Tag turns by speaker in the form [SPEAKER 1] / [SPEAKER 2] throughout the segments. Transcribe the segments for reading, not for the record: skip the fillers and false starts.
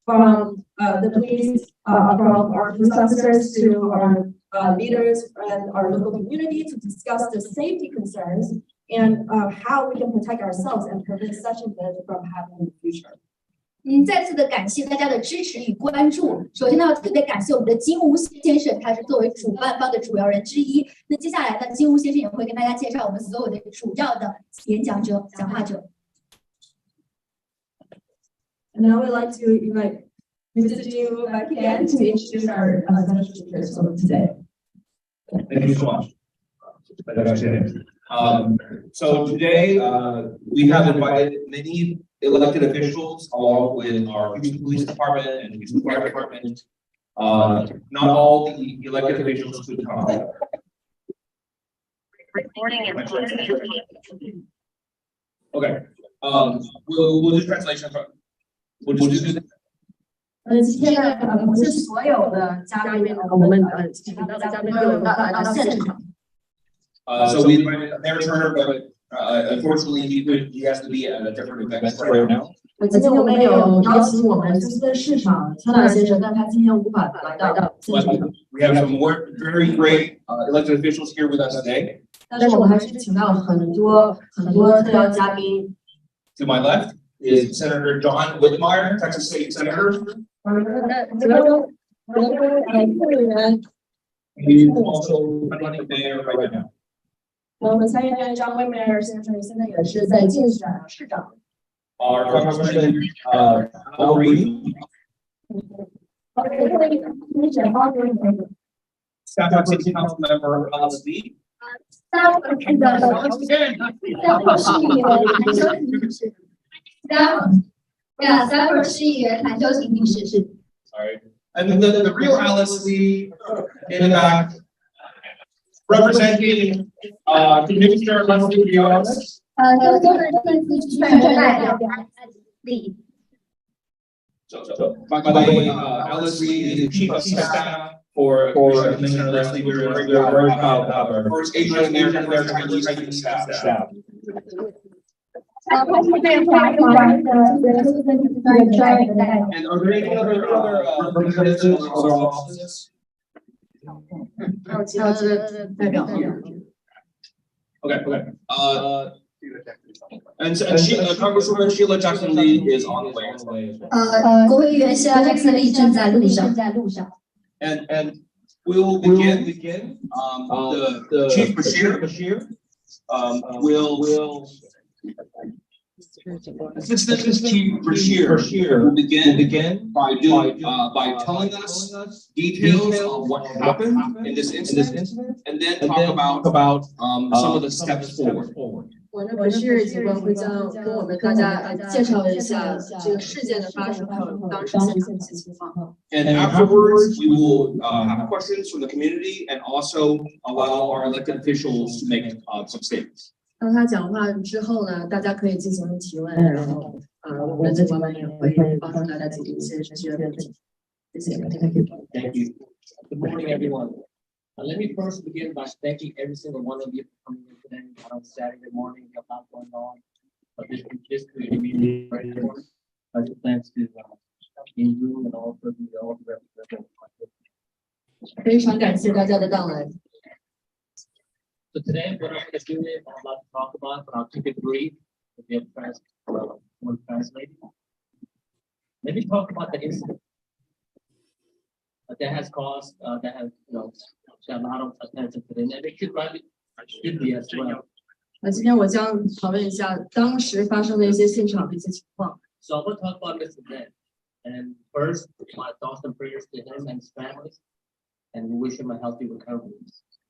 [SPEAKER 1] from the police, from our police officers to our leaders and our local community to discuss the safety concerns and how we can protect ourselves and prevent such events from happening in the future.
[SPEAKER 2] 再次的感谢大家的支持与关注。首先呢，要特别感谢我们的金吾先生，他是作为主办方的主要人之一。那接下来呢，金吾先生也会跟大家介绍我们所有的主要的演讲者、讲话者。
[SPEAKER 1] And now we'd like to invite Mr. Jiu back again to introduce our special speakers for today.
[SPEAKER 3] Thank you so much. So today we have invited many elected officials along with our Houston Police Department and Houston Fire Department. Not all the elected officials could come. Okay. We'll do translation. We'll just do that.
[SPEAKER 1] 今天呢，不是所有的嘉宾，我们请到的嘉宾都有到现场。
[SPEAKER 3] So we invited Mayor Turner, but unfortunately he has to be at a different event right now.
[SPEAKER 1] 今天我们有邀请我们休斯顿市长川纳先生，但他今天无法来到现场。
[SPEAKER 3] We have some more very great elected officials here with us today.
[SPEAKER 1] 但是我们还是请到了很多特邀嘉宾。
[SPEAKER 3] To my left is Senator John Whitmire, Texas State Senator. He's also running mayor right now.
[SPEAKER 1] 我们参议院张惠美先生现在也是在竞选市长。
[SPEAKER 3] Our Congressman Al Reed. Staff City Council Member Alice Lee.
[SPEAKER 2] Stafford 市议员谭秀琴女士是。
[SPEAKER 3] Sorry. And the real Alice Lee in the back, representing Commissioner Leslie Riones. So by the way, Alice Lee is the Chief of Staff for Commissioner Leslie. We're very proud of our first Asian American staff. And are there any other representatives of other offices? Okay. And Congresswoman Sheila Jackson Lee is on the way.
[SPEAKER 2] 国会议员谢拉·贾克森利正在路上。
[SPEAKER 3] And we will begin. The Chief Bashir will. Assistant Chief Bashir will begin by telling us details of what happened in this incident, and then talk about some of the steps forward.
[SPEAKER 1] 我的Bashir警官会将跟我们大家介绍一下这个事件的发生，还有当时现场的情况。
[SPEAKER 3] And afterwards, we will have questions from the community, and also allow our elected officials to make some statements.
[SPEAKER 1] 当他讲话之后呢，大家可以进行提问，然后我们的警官也会帮助大家解决一些程序员问题。谢谢。
[SPEAKER 4] Thank you. Good morning, everyone. Let me first begin by thanking every single one of you for coming in today on Saturday morning. We have a lot going on, but this community is very important. I plan to in you and also all the representatives.
[SPEAKER 1] 非常感谢大家的到来。
[SPEAKER 4] So today, what I'm going to do is I'm about to talk about, but I'll keep it brief. One translating. Let me talk about the incident that has caused, that has, got a lot of attention today, and it should be as well.
[SPEAKER 1] 那今天我将讨论一下当时发生的一些现场的一些情况。
[SPEAKER 4] So I'm going to talk about this event, and first, my thoughts and prayers to him and his family, and we wish him a healthy recovery.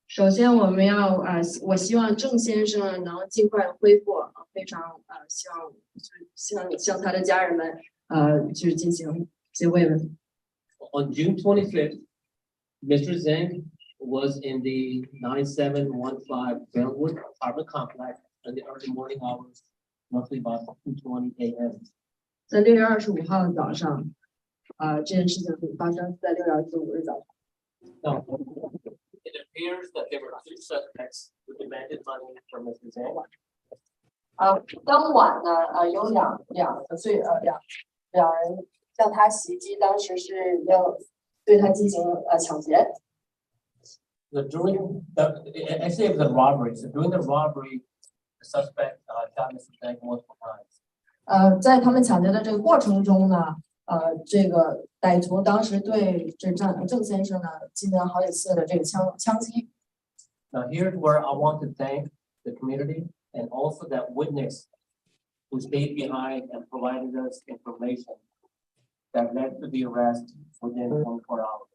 [SPEAKER 1] 首先，我们要我希望郑先生能尽快恢复，非常向他的家人们就是进行一些慰问。
[SPEAKER 4] On June 25th, Mr. Zeng was in the 9715 Bellwood apartment complex in the early morning hours, roughly about 2:20 a.m.
[SPEAKER 1] 在6月25号早上，这件事情发生在6月25日早上。
[SPEAKER 4] Now, it appears that there were two suspects who demanded money from Mr. Zeng.
[SPEAKER 1] 当晚呢，有两人向他袭击，当时是要对他进行抢劫。
[SPEAKER 4] So during the, actually it was a robbery. So during the robbery, the suspect shot Mr. Zhang multiple times.
[SPEAKER 1] 在他们抢劫的这个过程中呢，这个歹徒当时对这郑先生呢进行了好几次的这个枪击。
[SPEAKER 4] Now here's where I want to thank the community and also that witness who stayed behind and provided us information that led to the arrest within 24 hours.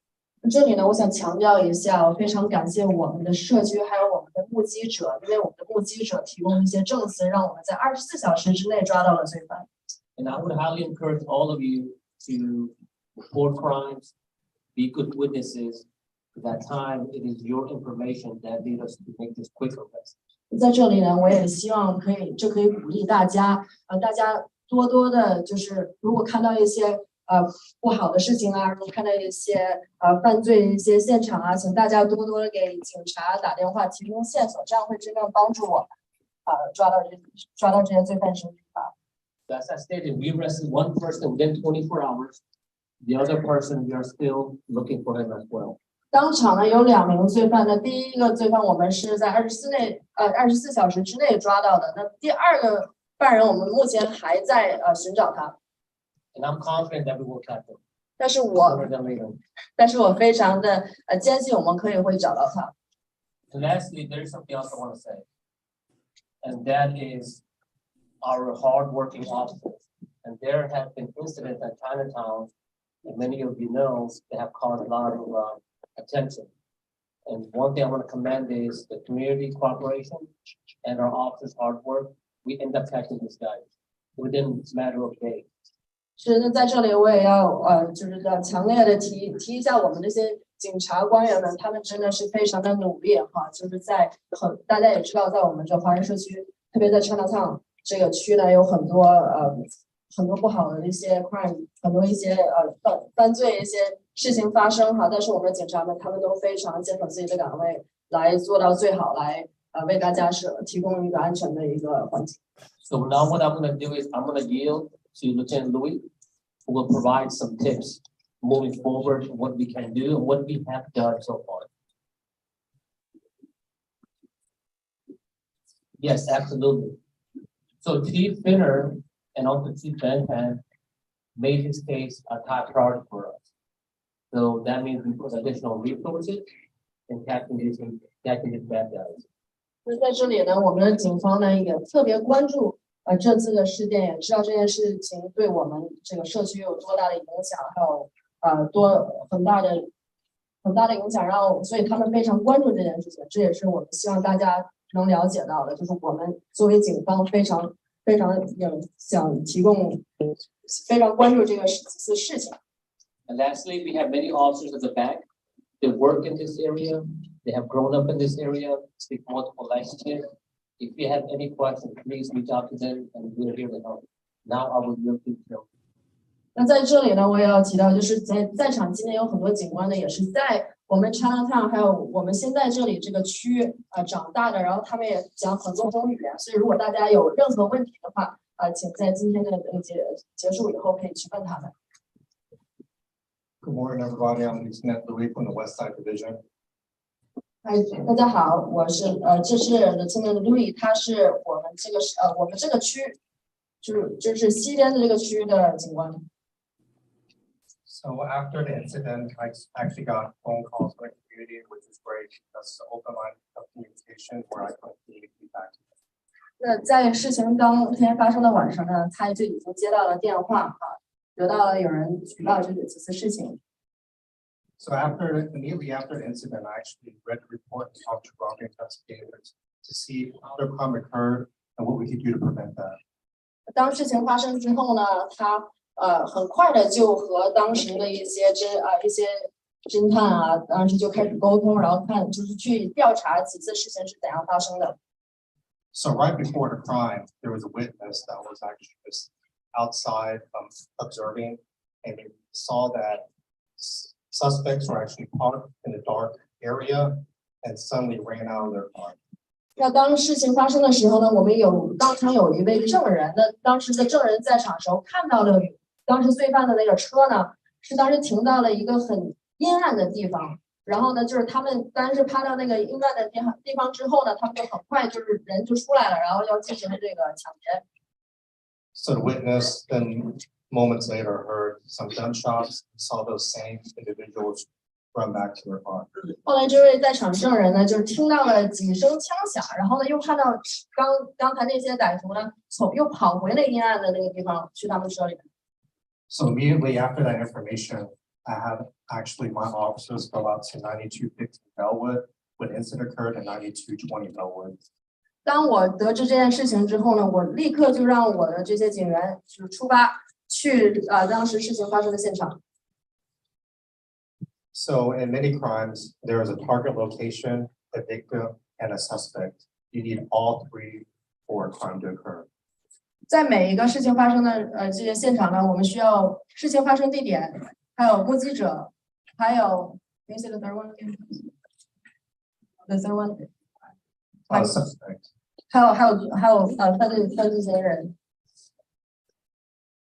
[SPEAKER 1] 这里呢，我想强调一下，我非常感谢我们的社区还有我们的目击者，因为我们的目击者提供一些证词，让我们在24小时之内抓到了罪犯。
[SPEAKER 4] And I would highly encourage all of you to report crimes, be good witnesses. At that time, it is your information that lead us to make this quick arrest.
[SPEAKER 1] 在这里呢，我也希望可以鼓励大家，大家多多的，就是如果看到一些不好的事情啊，如果看到一些犯罪一些现场啊，请大家多多的给警察打电话，提供线索，这样会真正帮助我们抓到这些罪犯身上。
[SPEAKER 4] As I stated, we arrested one person within 24 hours. The other person, we are still looking for him as well.
[SPEAKER 1] 当场呢有2名罪犯，那第一个罪犯我们是在24小时之内抓到的，那第2个犯人我们目前还在寻找他。
[SPEAKER 4] And I'm confident that we will catch him.
[SPEAKER 1] 但是
[SPEAKER 4] Sooner than later.
[SPEAKER 1] 我非常的坚信我们会找到他。
[SPEAKER 4] And lastly, there is something else I want to say, and that is our hardworking officers. And there have been incidents at Chinatown, and many of you know, that have caused a lot of attention. And one thing I want to commend is the community cooperation and our officers' hard work. We end up catching these guys within a matter of days.
[SPEAKER 1] 是的，在这里我也要就是要强烈的提一下我们这些警察官员们，他们真的是非常的努力哈，就是在大家也知道，在我们这华人社区，特别在 Chinatown 这个区呢，有很多不好的一些 crime， 很多一些犯罪一些事情发生哈，但是我们的警察们他们都非常坚守自己的岗位，来做到最好，来为大家提供一个安全的一个环境。
[SPEAKER 4] So now what I'm going to do is I'm going to yield to Lieutenant Louis, who will provide some tips moving forward, what we can do and what we have done so far. Yes, absolutely. So Chief Finner and also Chief Benton made this case a top priority for us. So that means we put additional resources in catching these bad guys.
[SPEAKER 1] 那在这里呢，我们的警方呢也特别关注这次的事件，也知道这件事情对我们这个社区有多大的影响，还有很大的影响，所以他们非常关注这件事情。这也是我们希望大家能了解到的，就是我们作为警方非常想提供，非常关注这个事情。
[SPEAKER 4] And lastly, we have many officers at the back. They work in this area. They have grown up in this area, speak multiple languages. If you have any questions, please reach out to them and we're here to help. Now I will yield to you.
[SPEAKER 1] 那在这里呢，我也要提到，就是在场今天有很多警官呢，也是在我们 Chinatown 还有我们现在这里这个区长大的，然后他们也讲很多种语言，所以如果大家有任何问题的话，请在今天的结束以后可以去问他们。
[SPEAKER 5] Good morning, everybody. I'm Lieutenant Louis from the West Side Division.
[SPEAKER 1] 大家好，这是 Lieutenant Louis， 他是我们这个区，就是西边的这个区的警官。
[SPEAKER 5] So after the incident, I actually got phone calls from the community, which is great because it's an open line of communication where I can communicate back to them.
[SPEAKER 1] 那在事情当天发生的晚上呢，他就已经接到了电话得到了有人举报这次事情。
[SPEAKER 5] So immediately after the incident, I actually read the report and talked to robbery investigators to see how the crime occurred and what we could do to prevent that.
[SPEAKER 1] 当事情发生之后呢，他很快的就和当时的一些侦探当时就开始沟通，然后就是去调查几次事情是怎样发生的。
[SPEAKER 5] So right before the crime, there was a witness that was actually just outside observing, and we saw that suspects were actually parked in a dark area and suddenly ran out of their car.
[SPEAKER 1] 那当事情发生的时候呢，我们当场有一位证人，那当时的证人在场的时候看到了当时罪犯的那个车呢，是当时停到了一个很阴暗的地方，然后呢，就是他们当时趴到那个阴暗的地方之后呢，他们就很快就是人就出来了，然后要进行这个抢劫。
[SPEAKER 5] So the witness then moments later heard some gunshots, saw those same individuals run back to their car.
[SPEAKER 1] 后来这位在场证人呢，就是听到了几声枪响，然后呢又看到刚才那些歹徒呢又跑回了阴暗的那个地方去他们车里。
[SPEAKER 5] So immediately after that information, I had actually my officers go out to 9250 Bellwood when incident occurred and 9220 Bellwood.
[SPEAKER 1] 当我得知这件事情之后呢，我立刻就让我的这些警员就是出发去当时事情发生的现场。
[SPEAKER 5] So in many crimes, there is a target location, a victim, and a suspect. You need all three for a crime to occur.
[SPEAKER 1] 在每一个事情发生的这些现场呢，我们需要事情发生地点，还有目击者，还有 the third one the third one
[SPEAKER 5] Suspect.
[SPEAKER 1] 还有犯罪嫌疑人。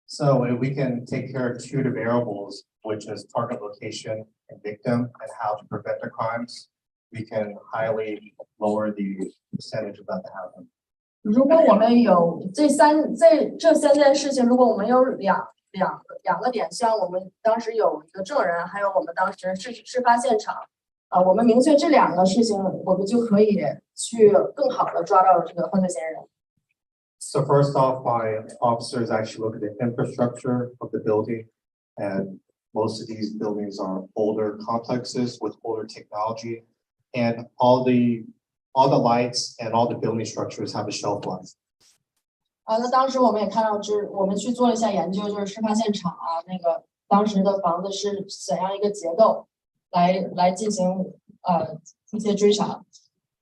[SPEAKER 5] So if we can take care of two of the variables, which is target location and victim, and how to prevent the crimes, we can highly lower the percentage of that to happen.
[SPEAKER 1] 如果我们有这三件事情，如果我们有两个点，像我们当时有一个证人，还有我们当时事发现场，我们明确这两个事情，我们就可以去更好的抓到这个犯罪嫌疑人。
[SPEAKER 5] So first off, my officers actually look at the infrastructure of the building, and most of these buildings are older complexes with older technology, and all the lights and all the building structures have a shelf life.
[SPEAKER 1] 那当时我们也看到，我们去做了一下研究，就是事发现场那个当时的房子是怎样一个结构，来进行一些追查。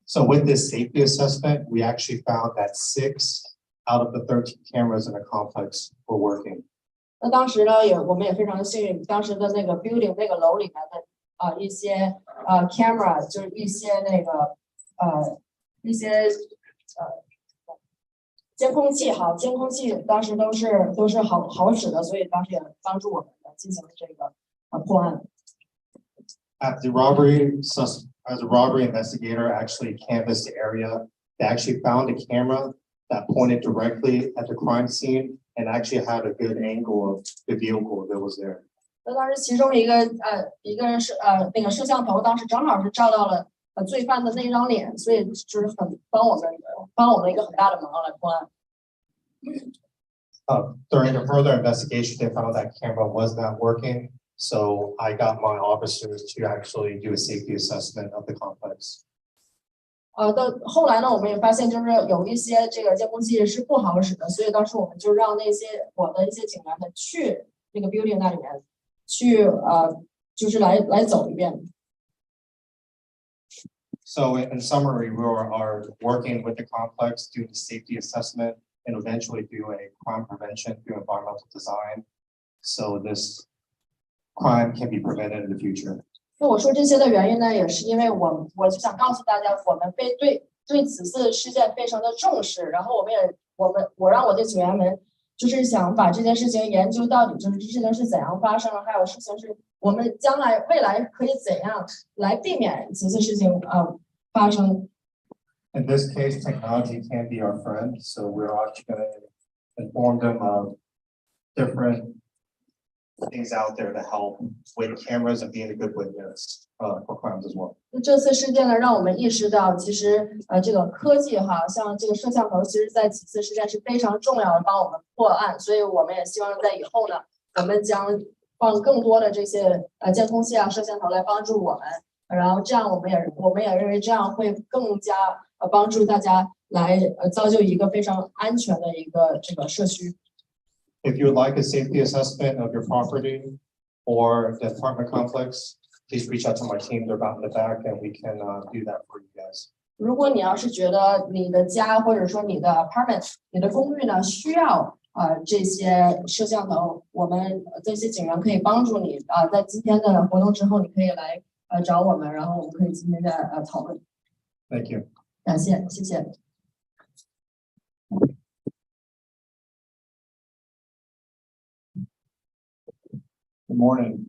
[SPEAKER 5] So with this safety assessment, we actually found that 6 out of the 13 cameras in the complex were working.
[SPEAKER 1] 那当时呢，我们也非常的幸运，当时的那个 building 那个楼里面的一些camera， 就是一些那个一些监控器，监控器当时都是好使的，所以当时也帮助我们进行这个破案。
[SPEAKER 5] As a robbery investigator actually canvassed the area, they actually found a camera that pointed directly at the crime scene and actually had a good angle of the vehicle that was there.
[SPEAKER 1] 那当时其中一个是那个摄像头，当时正好是照到了罪犯的那张脸，所以就是很帮我们一个很大的忙来破案。
[SPEAKER 5] During the further investigation, they found that camera was not working, so I got my officers to actually do a safety assessment of the complex.
[SPEAKER 1] 后来呢，我们也发现就是有一些这个监控器是不好使的，所以当时我们就让我的一些警员们去那个 building 那里面去就是来走一遍。
[SPEAKER 5] So in summary, we are working with the complex, doing the safety assessment, and eventually do a crime prevention through environmental design, so this crime can be prevented in the future.
[SPEAKER 1] 那我说这些的原因呢，也是因为我就想告诉大家，我们对此次事件非常的重视，然后我让我的警员们就是想把这件事情研究到底，就是这事情是怎样发生的，还有事情是我们未来可以怎样来避免此次事情发生。
[SPEAKER 5] In this case, technology can be our friend, so we're actually going to inform them of different things out there to help with cameras and being a good witness for crimes as well.
[SPEAKER 1] 这次事件呢，让我们意识到，其实这个科技像这个摄像头，其实在此次事件是非常重要的，帮我们破案。所以我们也希望在以后呢，我们将放更多的这些监控器摄像头来帮助我们。然后这样，我们也认为这样会更加帮助大家来造就一个非常安全的一个这个社区。
[SPEAKER 5] If you would like a safety assessment of your property or the apartment complex, please reach out to my team. They're about in the back, and we can do that for you guys.
[SPEAKER 1] 如果你要是觉得你的家或者说你的 apartment、你的公寓呢需要这些摄像头，我们这些警员可以帮助你在今天的活动之后，你可以来找我们，然后我们可以今天再讨论。
[SPEAKER 5] Thank you.
[SPEAKER 1] 感谢，谢谢。
[SPEAKER 6] Good morning.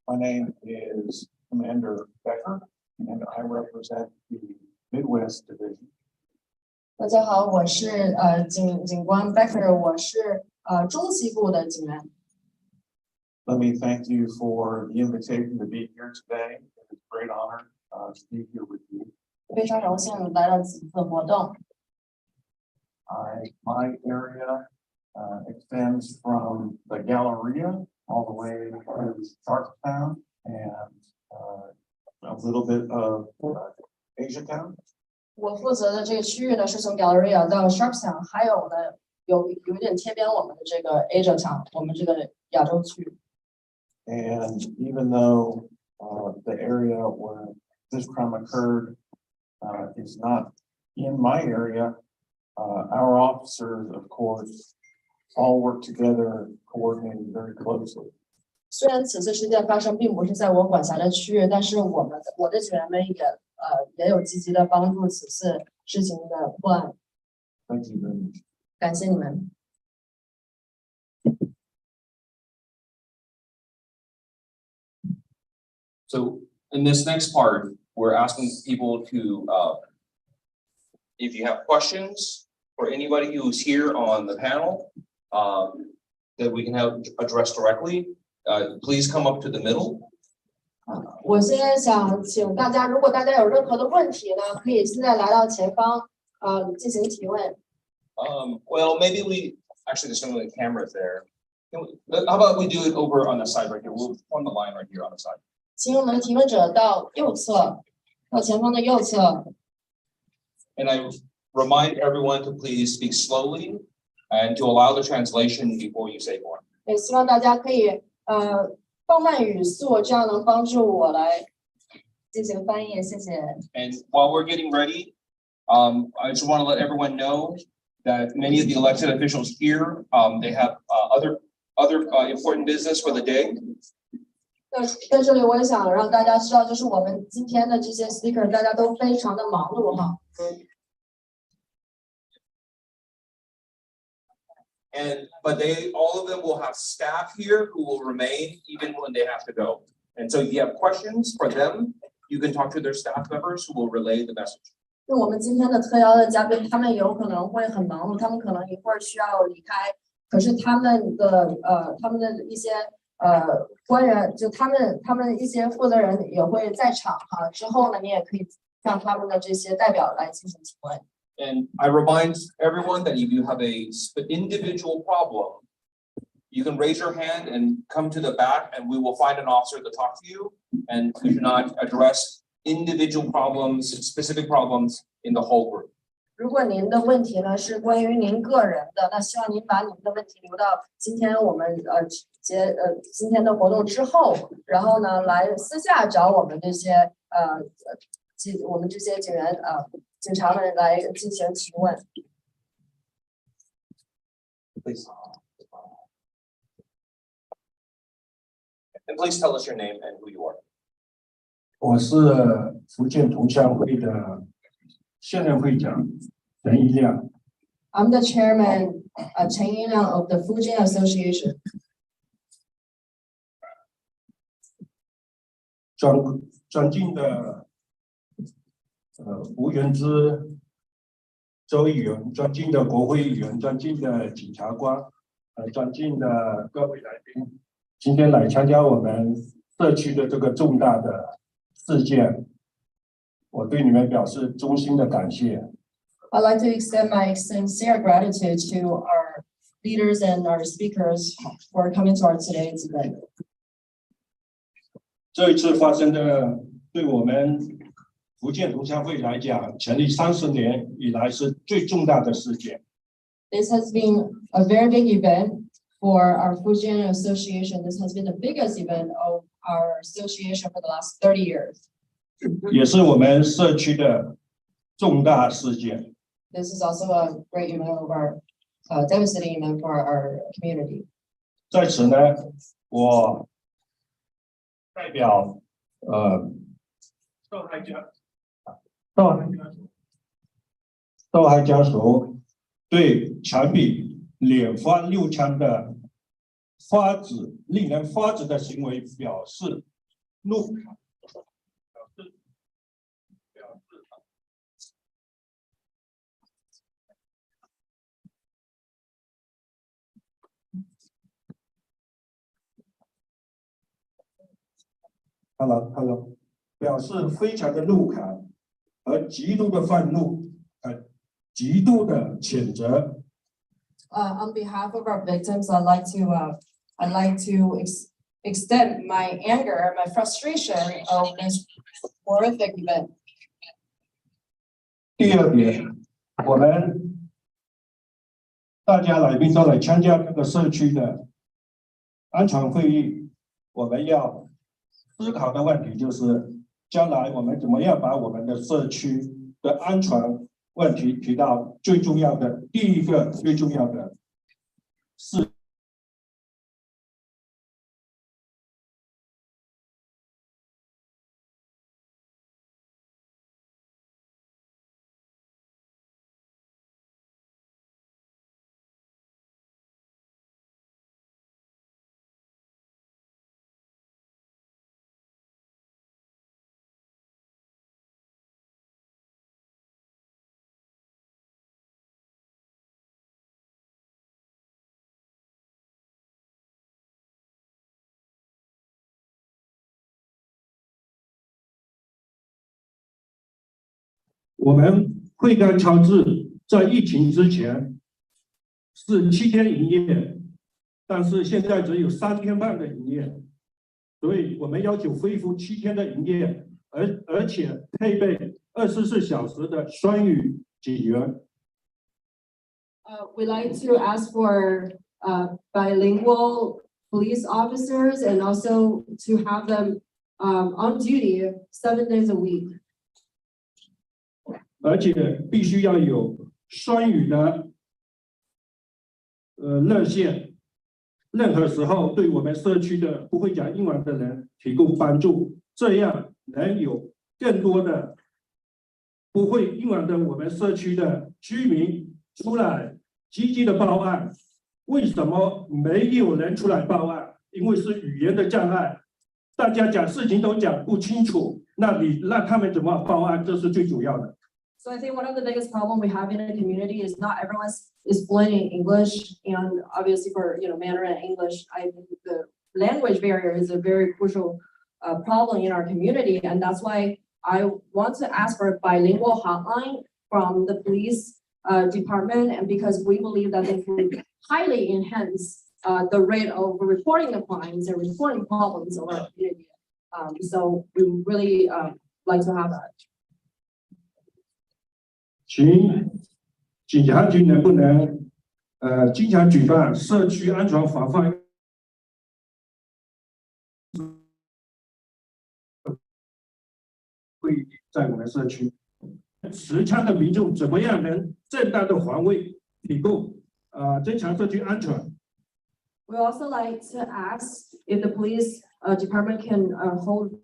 [SPEAKER 6] My name is Commander Becker, and I represent the Midwest Division.
[SPEAKER 1] 大家好，我是警官 Becker， 我是中西部的警员。
[SPEAKER 6] Let me thank you for the invitation to be here today. It's a great honor to be here with you.
[SPEAKER 1] 非常荣幸来到此次活动。
[SPEAKER 6] My area extends from the Galleria all the way to Sharpstown and a little bit of Asiatown.
[SPEAKER 1] 我负责的这个区域呢，是从 Galleria 到 Sharpstown， 还有呢有点贴边我们的这个 Asiatown， 我们这个亚洲区。
[SPEAKER 6] And even though the area where this crime occurred is not in my area, our officers, of course, all work together, coordinating very closely.
[SPEAKER 1] 虽然此次事件发生并不是在我管辖的区域，但是我的警员们也有积极的帮助此次事情的破案。
[SPEAKER 6] Thank you very much.
[SPEAKER 1] 感谢你们。
[SPEAKER 3] So in this next part, we're asking people to, if you have questions for anybody who's here on the panel, that we can have addressed directly, please come up to the middle.
[SPEAKER 1] 我现在想请大家，如果大家有任何的问题呢，可以现在来到前方，进行提问。
[SPEAKER 3] Well, maybe actually there's no really cameras there. How about we do it over on the side right here? We'll form the line right here on the side.
[SPEAKER 1] 请我们的提问者到右侧，到前方的右侧。
[SPEAKER 3] And I remind everyone to please speak slowly and to allow the translation before you say more.
[SPEAKER 1] 也希望大家可以放慢语速，这样能帮助我来进行翻译，谢谢。
[SPEAKER 3] And while we're getting ready, I just want to let everyone know that many of the elected officials here, they have other important business for the day.
[SPEAKER 1] 在这里，我也想让大家知道，就是我们今天的这些 speaker， 大家都非常的忙碌哈。
[SPEAKER 3] But all of them will have staff here who will remain even when they have to go. And so if you have questions for them, you can talk to their staff members who will relay the message.
[SPEAKER 1] 就我们今天的特邀的嘉宾，他们有可能会很忙碌，他们可能一会儿需要离开，可是他们的一些官员，就他们一些负责人也会在场哈。之后呢，你也可以向他们的这些代表来进行提问。
[SPEAKER 3] And I remind everyone that if you have a individual problem, you can raise your hand and come to the back, and we will find an officer to talk to you. And we do not address individual problems, specific problems in the whole group.
[SPEAKER 1] 如果您的问题呢是关于您个人的，那希望您把您的问题留到今天我们今天的活动之后，然后呢来私下找我们这些警员警察们来进行提问。
[SPEAKER 3] Please. And please tell us your name and who you are.
[SPEAKER 6] 我是福建同乡会的现任会长陈一亮。
[SPEAKER 1] I'm the chairman, Chen Yiliang of the Fujian Association.
[SPEAKER 6] 尊敬的吴元之州议员，尊敬的国会议员，尊敬的检察官，尊敬的各位来宾，今天来参加我们社区的这个重大的事件，我对你们表示衷心的感谢。
[SPEAKER 1] I'd like to extend my sincere gratitude to our leaders and our speakers for coming to our today's event.
[SPEAKER 6] 这一次发生的，对我们福建同乡会来讲，成立30年以来是最重大的事件。
[SPEAKER 1] This has been a very big event for our Fujian Association. This has been the biggest event of our association for the last 30 years.
[SPEAKER 6] 也是我们社区的重大事件。
[SPEAKER 1] This is also a great event of our devastating event for our community.
[SPEAKER 6] 在此呢，我代表受害家属对枪毙连环6枪的令人发指的行为表示怒慨。Hello，表示非常的怒慨和极度的愤怒，极度的谴责。
[SPEAKER 1] On behalf of our victims, I'd like to extend my anger, my frustration of this horrific event.
[SPEAKER 6] 第二点，我们大家来宾都来参加这个社区的安全会议，我们要思考的问题就是，将来我们怎么样把我们的社区的安全问题提到最重要的第一个最重要的是。我们惠甘超市在疫情之前是7天营业，但是现在只有3天半的营业，所以我们要求恢复7天的营业，而且配备24小时的双语警员。
[SPEAKER 1] We like to ask for bilingual police officers and also to have them on duty 7 days a week.
[SPEAKER 6] 而且必须要有双语的热线，任何时候对我们社区的不会讲英文的人提供帮助，这样能有更多的不会英文的我们社区的居民出来积极的报案。为什么没有人出来报案？因为是语言的障碍，大家讲事情都讲不清楚，那你让他们怎么报案？这是最主要的。
[SPEAKER 1] So I think one of the biggest problem we have in the community is not everyone is fluent in English, and obviously for Mandarin and English, I think the language barrier is a very crucial problem in our community, and that's why I want to ask for a bilingual hotline from the police department, and because we believe that they can highly enhance the rate of reporting the crimes and reporting problems of our community. So we really like to have that.
[SPEAKER 6] 请警察局能不能经常举办社区安全防范会议，在我们社区持枪的民众怎么样能正当的防卫，提供增强社区安全。
[SPEAKER 1] We also like to ask if the police department can hold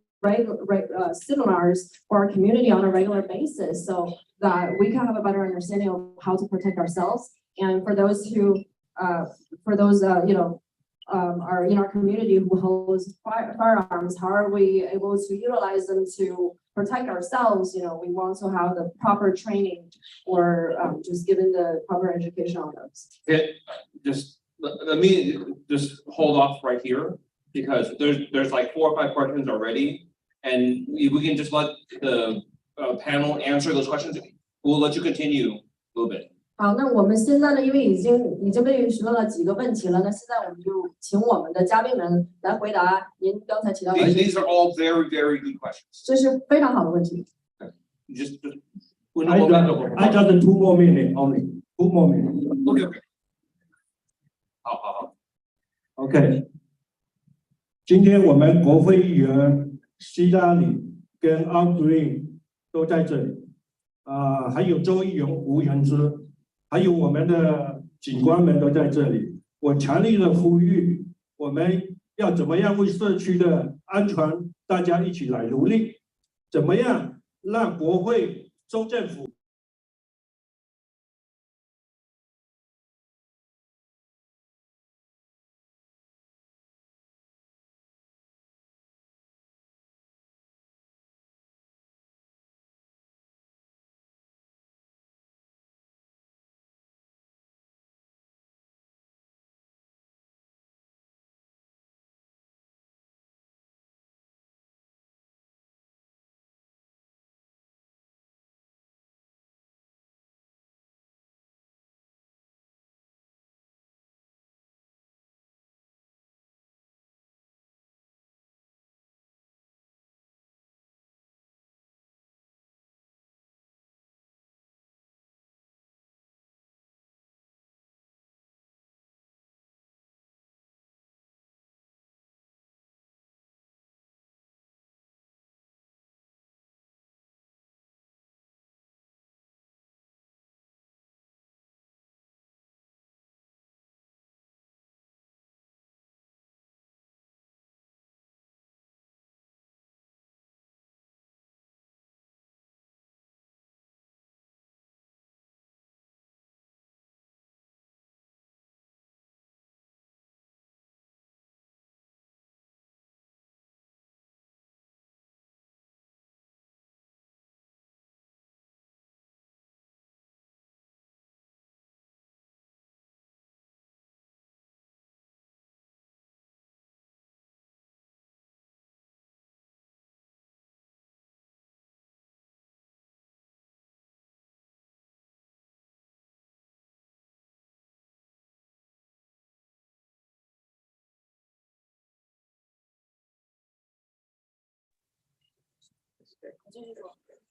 [SPEAKER 1] seminars for our community on a regular basis, so that we can have a better understanding of how to protect ourselves. And for those who, are in our community who holds firearms, how are we able to utilize them to protect ourselves? We want to have the proper training or just given the proper education on those.
[SPEAKER 3] Let me just hold off right here because there's like 4 or 5 questions already, and we can just let the panel answer those questions. We'll let you continue a little bit.
[SPEAKER 1] 好，那我们现在呢，因为已经被询问了几个问题了，那现在我们就请我们的嘉宾们来回答您刚才提到的。
[SPEAKER 3] These are all very, very good questions.
[SPEAKER 1] 这是非常好的问题。
[SPEAKER 3] Just
[SPEAKER 6] I got 2 more minutes only. 2 more minutes.
[SPEAKER 3] Okay. 好。
[SPEAKER 6] OK， 今天我们国会议员希拉里跟奥格林都在这里，还有州议员吴元之，还有我们的警官们都在这里。我强烈的呼吁，我们要怎么样为社区的安全，大家一起来努力，怎么样让国会、州政府。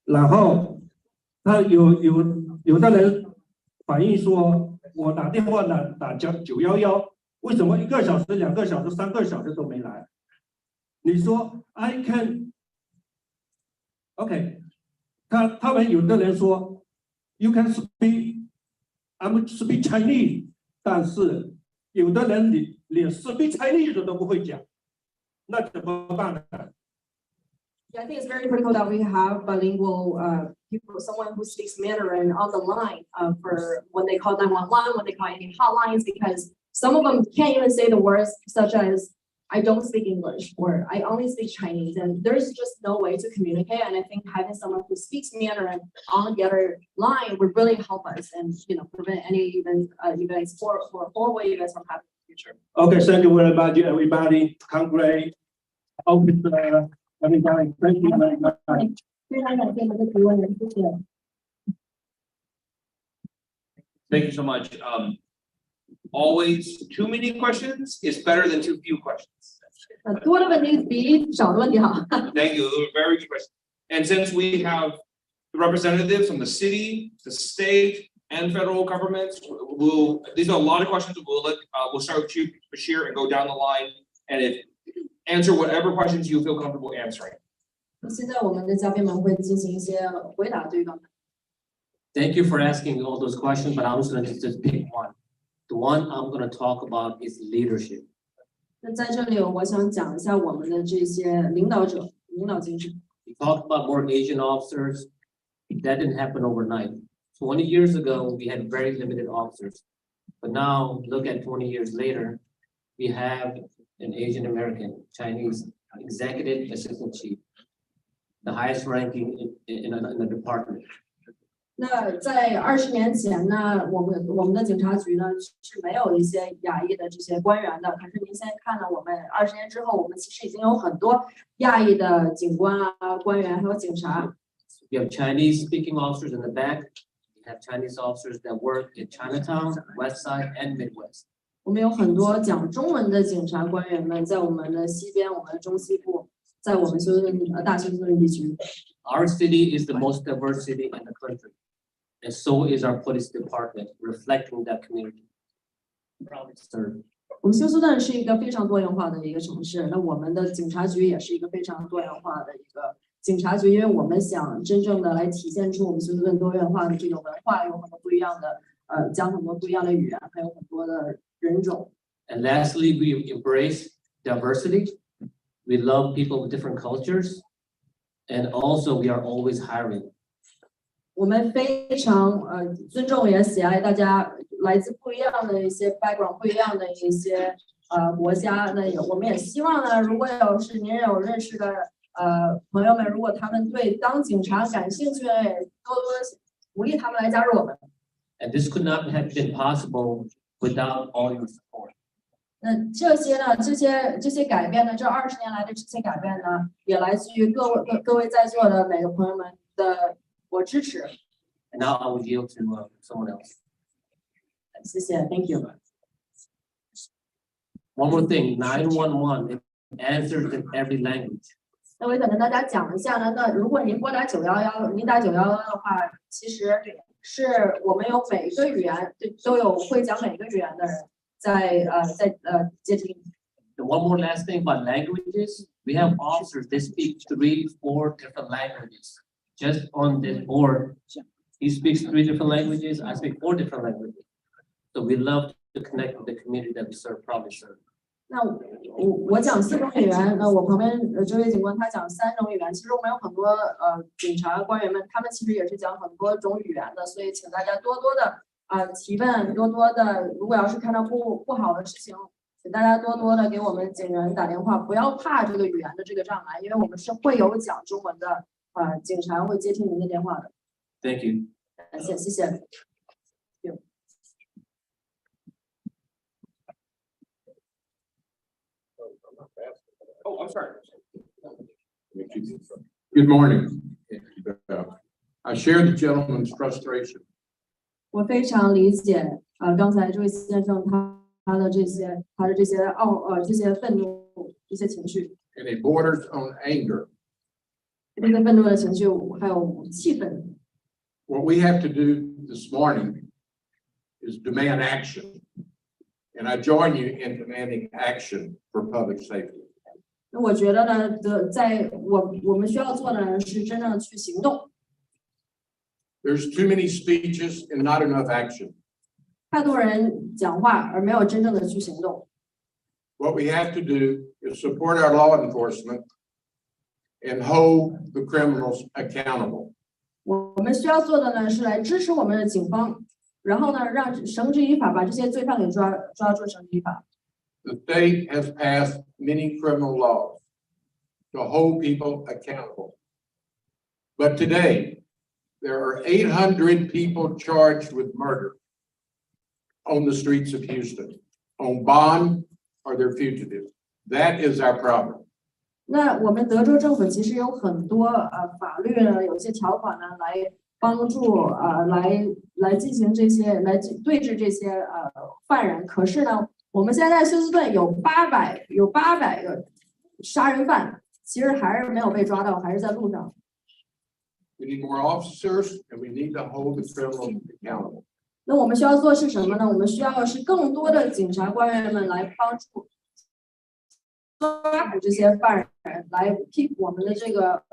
[SPEAKER 6] 然后他有的人反映说，我打电话打911，为什么1个小时、2个小时、3个小时都没来？你说 I can OK， 他们有的人说 You can speak I'm speak Chinese， 但是有的人连 speak Chinese 都不会讲，那怎么办呢？
[SPEAKER 1] Yeah, I think it's very critical that we have bilingual people, someone who speaks Mandarin on the line for when they call 911, when they call any hotlines, because some of them can't even say the words such as I don't speak English or I only speak Chinese, and there's just no way to communicate. And I think having someone who speaks Mandarin on the other line would really help us and prevent any events for horrible events from happening in the future.
[SPEAKER 6] Okay, thank you very much, everybody. Congratulations, officer. Everybody, thank you very much.
[SPEAKER 1] 非常感谢我们的提问人，谢谢。
[SPEAKER 3] Thank you so much. Always too many questions is better than too few questions.
[SPEAKER 1] 多的问题比少的问题好。
[SPEAKER 3] Thank you. Those are very good questions. And since we have the representatives from the city, the state, and federal governments, these are a lot of questions. We'll start with you, Bashir, and go down the line. And answer whatever questions you feel comfortable answering.
[SPEAKER 1] 现在我们的嘉宾们会进行一些回答对方。
[SPEAKER 4] Thank you for asking all those questions, but I'm just going to just pick one. The one I'm going to talk about is leadership.
[SPEAKER 1] 那在这里，我想讲一下我们的这些领导者、领导精神。
[SPEAKER 4] We talked about more Asian officers. That didn't happen overnight. 20 years ago, we had very limited officers. But now, look at 20 years later, we have an Asian American, Chinese executive assistant chief, the highest ranking in the department.
[SPEAKER 1] 那在20年前呢，我们的警察局呢是没有一些亚裔的这些官员的。可是您现在看呢，我们20年之后，我们其实已经有很多亚裔的警官啊、官员还有警察。
[SPEAKER 4] We have Chinese speaking officers in the back. We have Chinese officers that work in Chinatown, West Side, and Midwest.
[SPEAKER 1] 我们有很多讲中文的警察官员们在我们的西边、我们的中西部，在我们休斯顿大休斯顿地区。
[SPEAKER 4] Our city is the most diverse city in the country, and so is our police department, reflecting that community. Proud to serve.
[SPEAKER 1] 我们休斯顿是一个非常多元化的一个城市，那我们的警察局也是一个非常多元化的一个警察局，因为我们想真正的来体现出我们休斯顿多元化的这个文化，有很多不一样的讲很多不一样的语言，还有很多的人种。
[SPEAKER 4] And lastly, we embrace diversity. We love people with different cultures, and also we are always hiring.
[SPEAKER 1] 我们非常尊重也喜爱大家来自不一样的一些 background， 不一样的一些国家。那我们也希望呢，如果您有认识的朋友们，如果他们对当警察感兴趣，也多多鼓励他们来加入我们。
[SPEAKER 4] And this could not have been possible without all your support.
[SPEAKER 1] 那这些呢，这些改变呢，这20年来的这些改变呢，也来自于各位在座的每个朋友们的支持。
[SPEAKER 4] And now I will yield to someone else.
[SPEAKER 1] 谢谢 ，Thank you。
[SPEAKER 4] One more thing, 911 answers in every language.
[SPEAKER 1] 那我也想跟大家讲一下呢，那如果您拨打911，您打911的话，其实是我们有每一个语言都有会讲每一个语言的人在接听。
[SPEAKER 4] And one more last thing about languages, we have officers that speak 3, 4 different languages. Just on this board, he speaks 3 different languages, I speak 4 different languages. So we love to connect with the community that we serve, proudly serve.
[SPEAKER 1] 那我讲4种语言，那我旁边这位警官他讲3种语言。其实我们有很多警察官员们，他们其实也是讲很多种语言的，所以请大家多多的提问，多多的，如果要是看到不好的事情，请大家多多的给我们警员打电话，不要怕这个语言的这个障碍，因为我们是会有讲中文的警察会接听您的电话的。
[SPEAKER 4] Thank you.
[SPEAKER 1] 谢谢。
[SPEAKER 3] Oh, I'm sorry.
[SPEAKER 7] Good morning. I share the gentleman's frustration.
[SPEAKER 1] 我非常理解刚才这位先生他的这些愤怒这些情绪。
[SPEAKER 7] And it borders on anger.
[SPEAKER 1] 这些愤怒的情绪还有气愤。
[SPEAKER 7] What we have to do this morning is demand action. And I join you in demanding action for public safety.
[SPEAKER 1] 那我觉得呢，我们需要做的呢是真正去行动。
[SPEAKER 7] There's too many speeches and not enough action.
[SPEAKER 1] 太多人讲话而没有真正的去行动。
[SPEAKER 7] What we have to do is support our law enforcement and hold the criminals accountable.
[SPEAKER 1] 我们需要做的呢是来支持我们的警方，然后呢让绳之以法，把这些罪犯给抓住绳之以法。
[SPEAKER 7] The state has passed many criminal laws to hold people accountable. But today, there are 800 people charged with murder on the streets of Houston, on bond or they're fugitives. That is our problem.
[SPEAKER 1] 那我们德州政府其实有很多法律呢，有些条款呢来帮助来进行这些来对峙这些犯人。可是呢，我们现在休斯顿有800个杀人犯，其实还是没有被抓到，还是在路上。
[SPEAKER 7] We need more officers and we need to hold the criminals accountable.
[SPEAKER 1] 那我们需要做是什么呢？我们需要是更多的警察官员们来帮助抓捕这些犯人，来庇护我们的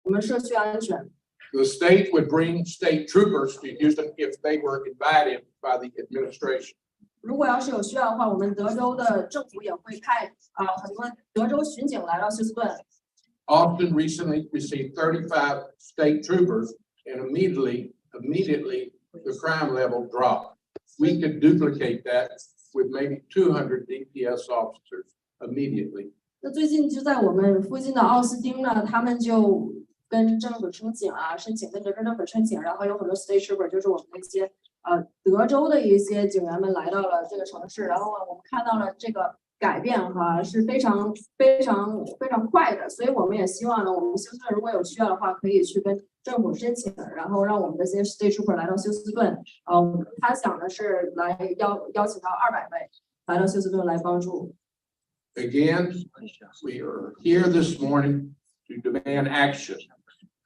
[SPEAKER 1] 我们社区安全。
[SPEAKER 7] The state would bring state troopers to Houston if they were invited by the administration.
[SPEAKER 1] 如果要是有需要的话，我们德州的政府也会派很多德州巡警来到休斯顿。
[SPEAKER 7] Austin recently received 35 state troopers, and immediately the crime level dropped. We could duplicate that with maybe 200 DPS officers immediately.
[SPEAKER 1] 那最近就在我们附近的奥斯汀呢，他们就跟政府申请跟德州政府申请，然后有很多 state trooper， 就是我们那些德州的一些警员们来到了这个城市，然后我们看到了这个改变是非常快的，所以我们也希望呢，我们休斯顿如果有需要的话，可以去跟政府申请，然后让我们的这些 state trooper 来到休斯顿。他想的是来邀请到200位来到休斯顿来帮助。
[SPEAKER 7] Again, we are here this morning to demand action.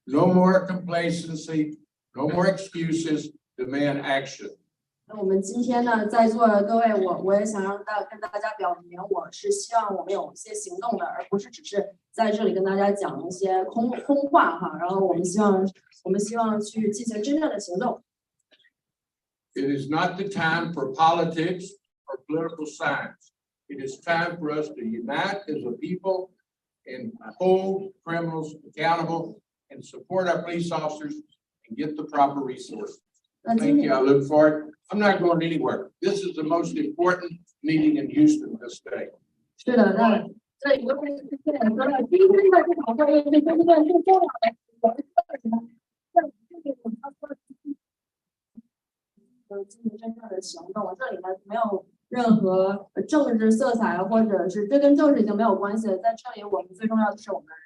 [SPEAKER 7] No more complacency, no more excuses, demand action.
[SPEAKER 1] 那我们今天呢，在座的各位，我也想跟大家表明，我是希望我们有一些行动的，而不是只是在这里跟大家讲一些空话哈。然后我们希望去进行真正的行动。
[SPEAKER 7] It is not the time for politics or political science. It is time for us to unite as a people and hold criminals accountable and support our police officers and get the proper resources. Thank you. I look forward. I'm not going anywhere. This is the most important meeting in Houston this day.
[SPEAKER 1] 是的，那这里就是说了，今天的这场会议是休斯顿最重要的进行真正的行动。这里呢没有任何政治色彩，或者是这跟政治已经没有关系了。在这里，我们最重要的是我们的人。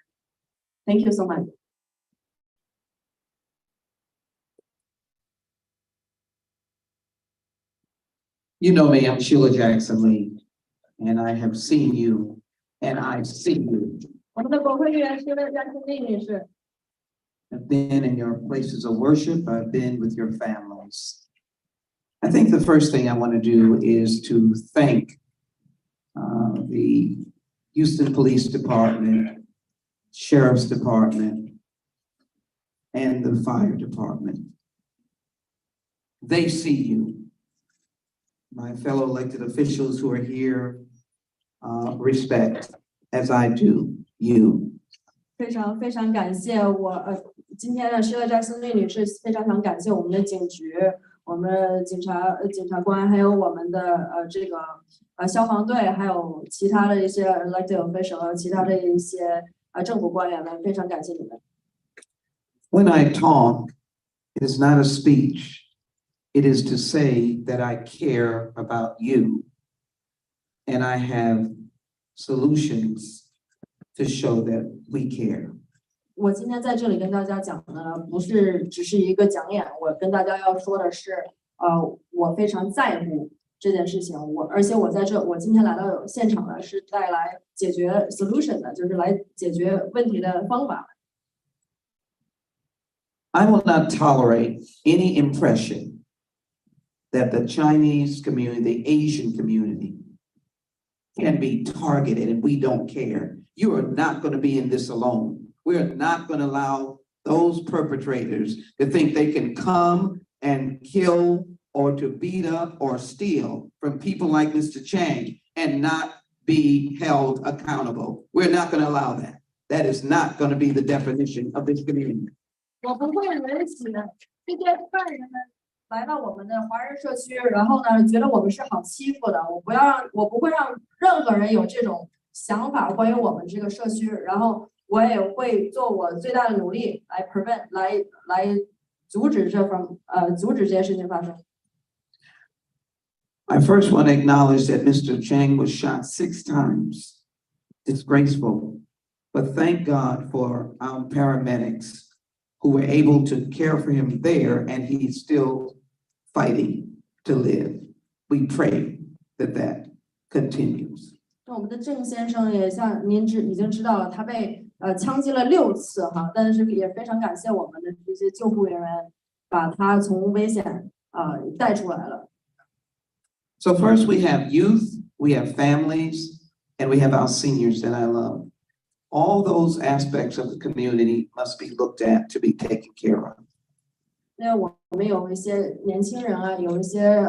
[SPEAKER 1] Thank you so much.
[SPEAKER 8] You know me, I'm Sheila Jackson Lee, and I have seen you, and I see you.
[SPEAKER 1] 我们的国会议员是詹青丽女士。
[SPEAKER 8] I've been in your places of worship. I've been with your families. I think the first thing I want to do is to thank the Houston Police Department, Sheriff's Department, and the Fire Department. They see you. My fellow elected officials who are here respect, as I do, you.
[SPEAKER 1] 非常感谢今天的施乐詹森丽女士，非常想感谢我们的警局、我们的检察官，还有我们的消防队，还有其他的一些 elected official， 其他的一些政府官员们，非常感谢你们。
[SPEAKER 8] When I talk, it is not a speech. It is to say that I care about you, and I have solutions to show that we care.
[SPEAKER 1] 我今天在这里跟大家讲的呢，不是只是一个讲演，我跟大家要说的是，我非常在乎这件事情，而且我今天来到现场呢，是带来解决 solution 的，就是来解决问题的方法。
[SPEAKER 8] I will not tolerate any impression that the Chinese community, the Asian community can be targeted and we don't care. You are not going to be in this alone. We are not going to allow those perpetrators to think they can come and kill or to beat up or steal from people like Mr. Chang and not be held accountable. We're not going to allow that. That is not going to be the definition of this community.
[SPEAKER 1] 我不会允许这些犯人们来到我们的华人社区，然后呢，觉得我们是好欺负的。我不会让任何人有这种想法关于我们这个社区，然后我也会做我最大的努力来 prevent 来阻止这些事情发生。
[SPEAKER 8] I first want to acknowledge that Mr. Chang was shot 6 times. Disgraceful. But thank God for our paramedics who were able to care for him there, and he's still fighting to live. We pray that that continues.
[SPEAKER 1] 那我们的郑先生也像您已经知道了，他被枪击了6次哈，但是也非常感谢我们的这些救护人员，把他从危险带出来了。
[SPEAKER 8] So first we have youth, we have families, and we have our seniors that I love. All those aspects of the community must be looked at to be taken care of.
[SPEAKER 1] 那我们有一些年轻人啊，有一些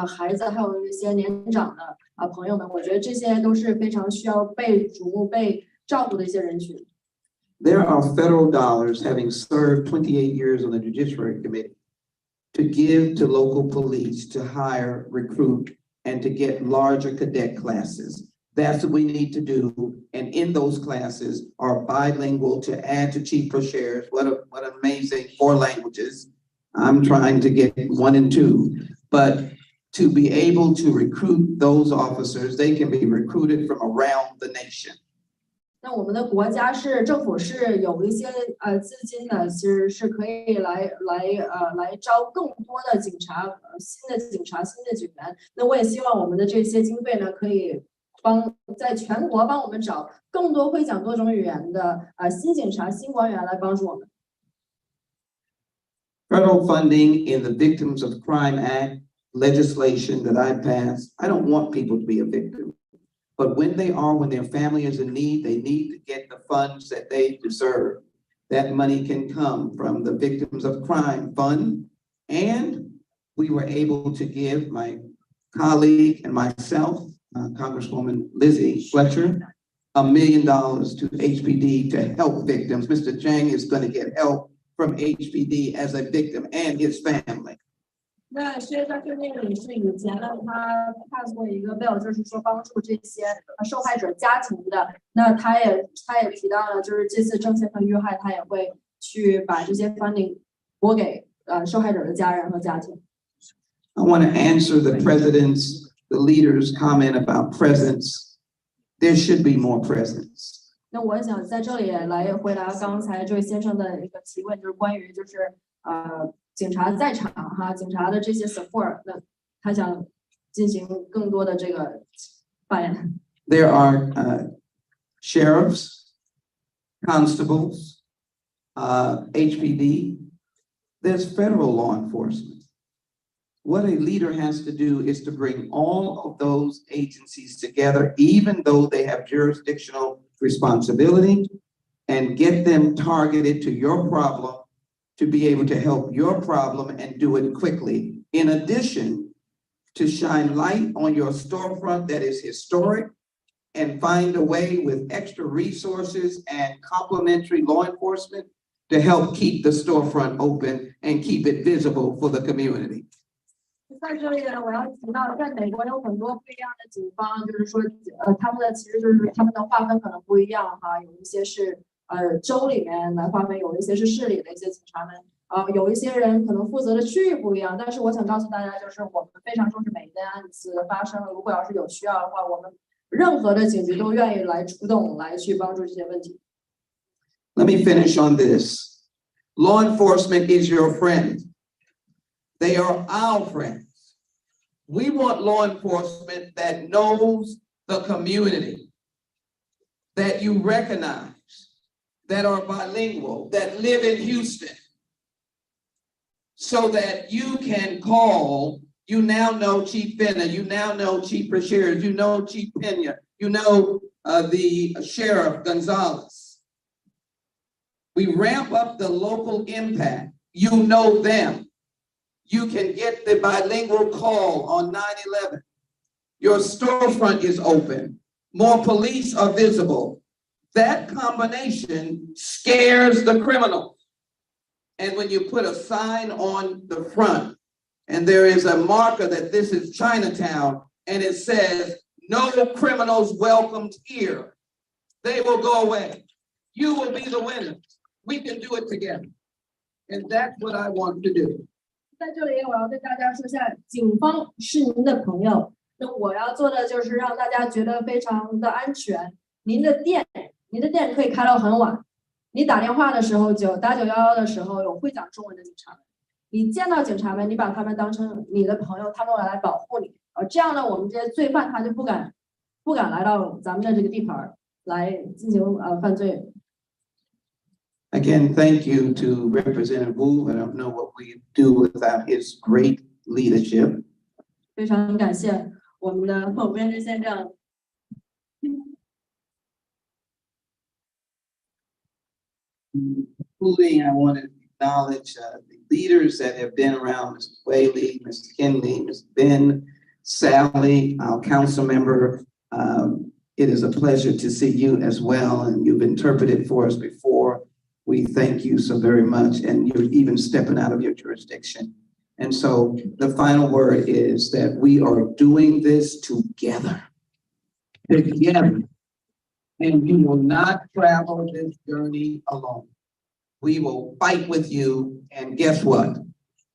[SPEAKER 1] 孩子，还有一些年长的朋友们，我觉得这些都是非常需要被瞩目、被照顾的一些人群。
[SPEAKER 8] There are federal dollars, having served 28 years on the Judiciary Committee, to give to local police to hire, recruit, and to get larger cadet classes. That's what we need to do. And in those classes are bilingual to add to chief pro shares. What amazing 4 languages. I'm trying to get 1 and 2, but to be able to recruit those officers, they can be recruited from around the nation.
[SPEAKER 1] 那我们的国家政府是有一些资金的，其实是可以来招更多的警察，新的警员。那我也希望我们的这些经费呢，可以在全国帮我们找更多会讲多种语言的新警察、新官员来帮助我们。
[SPEAKER 8] Federal funding in the Victims of Crime Act legislation that I passed, I don't want people to be a victim. But when their family is in need, they need to get the funds that they deserve. That money can come from the Victims of Crime Fund. And we were able to give my colleague and myself, Congresswoman Lizzie Fletcher, $1 million to HPD to help victims. Mr. Chang is going to get help from HPD as a victim and his family.
[SPEAKER 1] 那薛教授那个女士以前呢，她 pass 过一个 bill， 就是说帮助这些受害者家庭的。那她也提到了，就是这次郑先生遇害，她也会去把这些 funding 拨给受害者的家人和家庭。
[SPEAKER 8] I want to answer the leaders' comment about presence. There should be more presence.
[SPEAKER 1] 那我想在这里来回答刚才这位先生的一个提问，就是关于警察在场哈，警察的这些 support， 那他想进行更多的这个发言。
[SPEAKER 8] There are sheriffs, constables, HPD. There's federal law enforcement. What a leader has to do is to bring all of those agencies together, even though they have jurisdictional responsibility, and get them targeted to your problem to be able to help your problem and do it quickly. In addition, to shine light on your storefront that is historic and find a way with extra resources and complementary law enforcement to help keep the storefront open and keep it visible for the community.
[SPEAKER 1] 在这里呢，我要提到，在美国有很多不一样的警方，就是说，他们的其实就是他们的划分可能不一样哈，有一些是州里面来划分，有一些是市里的一些警察们，有一些人可能负责的区域不一样，但是我想告诉大家，就是我们非常重视每一件案子发生了，如果要是有需要的话，我们任何的警局都愿意来出动来去帮助这些问题。
[SPEAKER 8] Let me finish on this. Law enforcement is your friend. They are our friends. We want law enforcement that knows the community, that you recognize, that are bilingual, that live in Houston, so that you can call. You now know Chief Finna, you now know Chief Brashears, you know Chief Pena, you know the Sheriff Gonzalez. We ramp up the local impact. You know them. You can get the bilingual call on 9/11. Your storefront is open. More police are visible. That combination scares the criminals. And when you put a sign on the front, and there is a marker that this is Chinatown, and it says, "No criminals welcomed here," they will go away. You will be the winner. We can do it together. And that's what I want to do.
[SPEAKER 1] 在这里，我要对大家说下，警方是您的朋友。那我要做的就是让大家觉得非常的安全。您的店可以开到很晚。你打电话的时候打911的时候，有会讲中文的警察们。你见到警察们，你把他们当成你的朋友，他们来保护你。这样呢，我们这些罪犯他就不敢来到咱们的这个地盘来进行犯罪。
[SPEAKER 8] Again, thank you to Representative Wu. I don't know what we do without his great leadership.
[SPEAKER 1] 非常感谢我们的后编制先生。
[SPEAKER 8] Including, I want to acknowledge the leaders that have been around, Mr. Whaley, Mr. Kinley, Ms. Ben, Sally, our council member. It is a pleasure to see you as well, and you've interpreted for us before. We thank you so very much, and you're even stepping out of your jurisdiction. And so the final word is that we are doing this together. Together. And you will not travel this journey alone. We will fight with you, and guess what?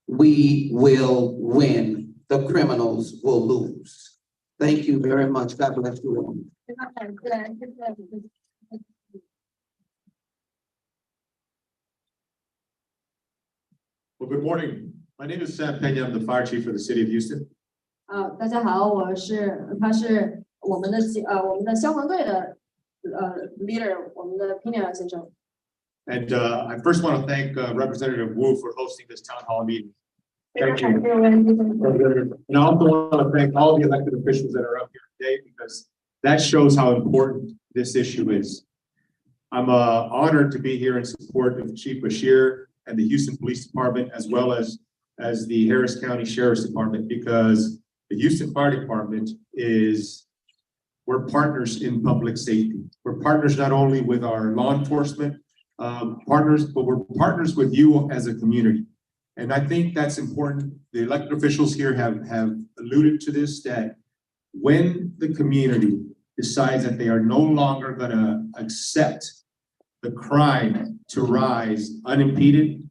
[SPEAKER 8] We will win. The criminals will lose. Thank you very much. God bless you all.
[SPEAKER 9] Well, good morning. My name is Sam Pena. I'm the fire chief for the city of Houston.
[SPEAKER 1] 大家好，他是我们的消防队的leader， 我们的 Pena 先生。
[SPEAKER 9] And I first want to thank Representative Wu for hosting this town hall meeting. Thank you. And I also want to thank all the elected officials that are up here today, because that shows how important this issue is. I'm honored to be here in support of Chief Bashir and the Houston Police Department, as well as the Harris County Sheriff's Department, because the Houston Fire Department we're partners in public safety. We're partners not only with our law enforcement partners, but we're partners with you as a community. And I think that's important. The elected officials here have alluded to this, that when the community decides that they are no longer going to accept the crime to rise unimpeded.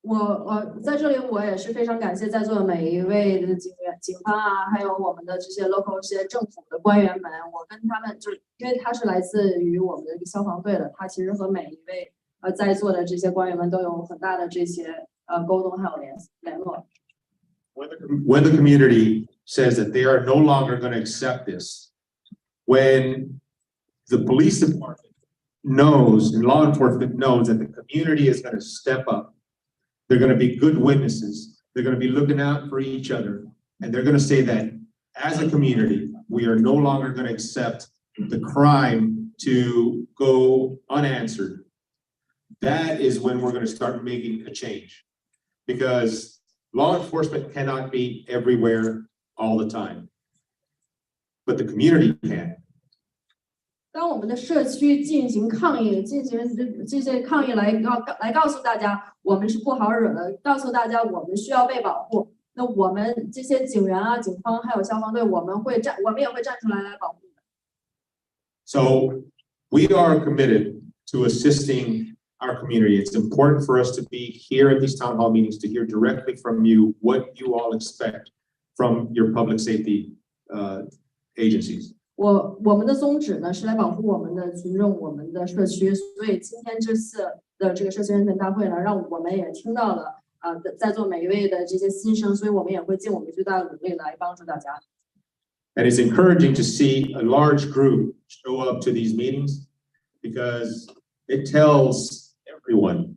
[SPEAKER 1] 我在这里，我也是非常感谢在座的每一位的警方啊，还有我们的这些 local 这些政府的官员们。我跟他们就是因为他是来自于我们的消防队的，他其实和每一位在座的这些官员们都有很大的这些沟通还有联络。
[SPEAKER 9] When the community says that they are no longer going to accept this, when the police department knows and law enforcement knows that the community is going to step up, they're going to be good witnesses, they're going to be looking out for each other, and they're going to say that as a community, we are no longer going to accept the crime to go unanswered. That is when we're going to start making a change, because law enforcement cannot be everywhere all the time, but the community can.
[SPEAKER 1] 当我们的社区进行抗议，进行这些抗议来告诉大家，我们是不好惹的，告诉大家我们需要被保护。那我们这些警员啊、警方还有消防队，我们也会站出来保护。
[SPEAKER 9] So we are committed to assisting our community. It's important for us to be here at these town hall meetings to hear directly from you what you all expect from your public safety agencies.
[SPEAKER 1] 我们的宗旨呢是来保护我们的群众、我们的社区，所以今天这次的这个社区安全大会呢，让我们也听到了在座每一位的这些心声，所以我们也会尽我们最大的努力来帮助大家。
[SPEAKER 9] And it's encouraging to see a large group show up to these meetings, because it tells everyone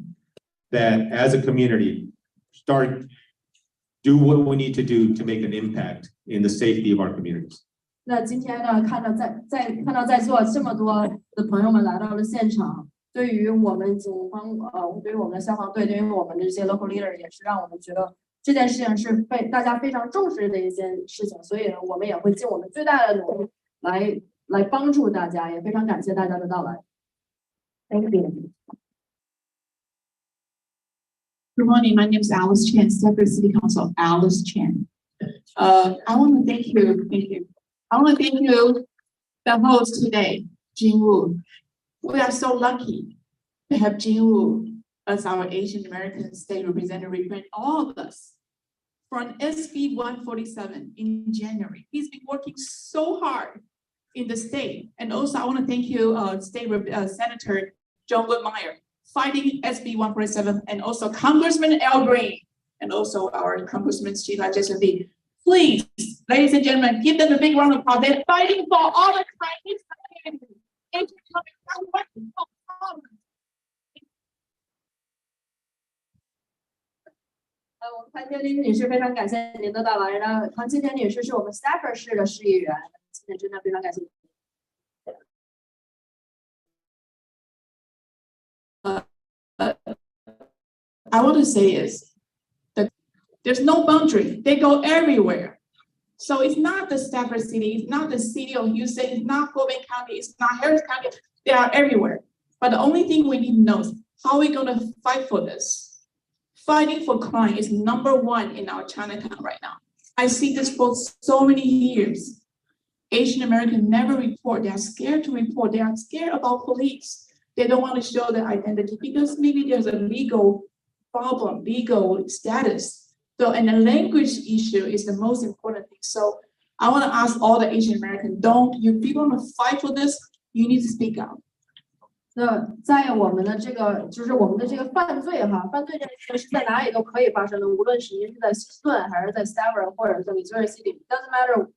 [SPEAKER 9] that as a community, do what we need to do to make an impact in the safety of our communities.
[SPEAKER 1] 那今天呢，看到在座这么多的朋友们来到了现场，对于我们警方，对于我们的消防队，对于我们的这些 local leader， 也是让我们觉得这件事情是大家非常重视的一件事情，所以我们也会尽我们最大的努力来帮助大家，也非常感谢大家的到来。Thank you.
[SPEAKER 10] Good morning. My name is Alice Chen, Stafford City Council. Alice Chen. I want to thank you. Thank you. I want to thank you, the host today, Jin Woo. We are so lucky to have Jin Woo as our Asian American state representative represent all of us. From SB 147 in January, he's been working so hard in the state. And also I want to thank you, Senator John Whitmire, fighting SB 147, and also Congressman Al Green, and also our Congressman Sheila Jackson Lee. Please, ladies and gentlemen, give them a big round of applause. They're fighting for all the Chinese community.
[SPEAKER 1] 我们潘天林女士非常感谢您的到来呢。唐金田女士是我们 Stafford 市的市议员，今天真的非常感谢。
[SPEAKER 10] I want to say is that there's no boundary. They go everywhere. So it's not the Stafford City, it's not the city of Houston, it's not Colbert County, it's not Harris County. They are everywhere. But the only thing we need to know is how we're going to fight for this. Fighting for crime is #1 in our Chinatown right now. I see this for so many years. Asian Americans never report. They are scared to report. They are scared about police. They don't want to show their identity because maybe there's a legal problem, legal status. So, and the language issue is the most important thing. So I want to ask all the Asian Americans, if you want to fight for this, you need to speak out.
[SPEAKER 1] 那在我们的这个，就是我们的这个犯罪犯罪这件事是在哪里都可以发生的，无论是您是在休斯顿还是在 Stafford 或者是 Missouri City，doesn't matter，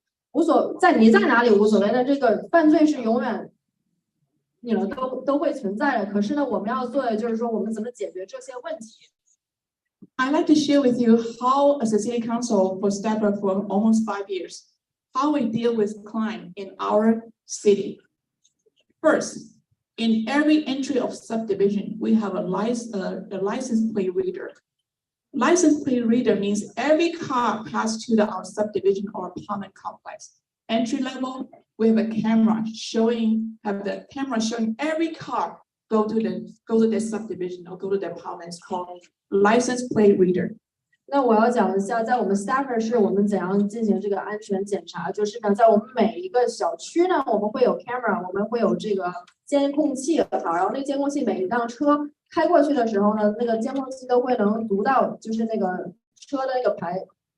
[SPEAKER 1] 在你在哪里无所谓的，这个犯罪是永远，都会存在的。可是呢，我们要做的就是说，我们怎么解决这些问题。
[SPEAKER 10] I'd like to share with you how, as a city council for Stafford for almost 5 years, how we deal with crime in our city. First, in every entry of subdivision, we have a license plate reader. License plate reader means every car passed to our subdivision or apartment complex. Entry level, we have a camera showing every car go to the subdivision or go to the apartment. It's called license plate reader.
[SPEAKER 1] 那我要讲一下，在我们 Stafford 市我们怎样进行这个安全检查，就是呢，在我们每一个小区呢，我们会有 camera， 我们会有这个监控器，然后那个监控器每一辆车开过去的时候呢，那个监控器都会能读到，就是那个车的那个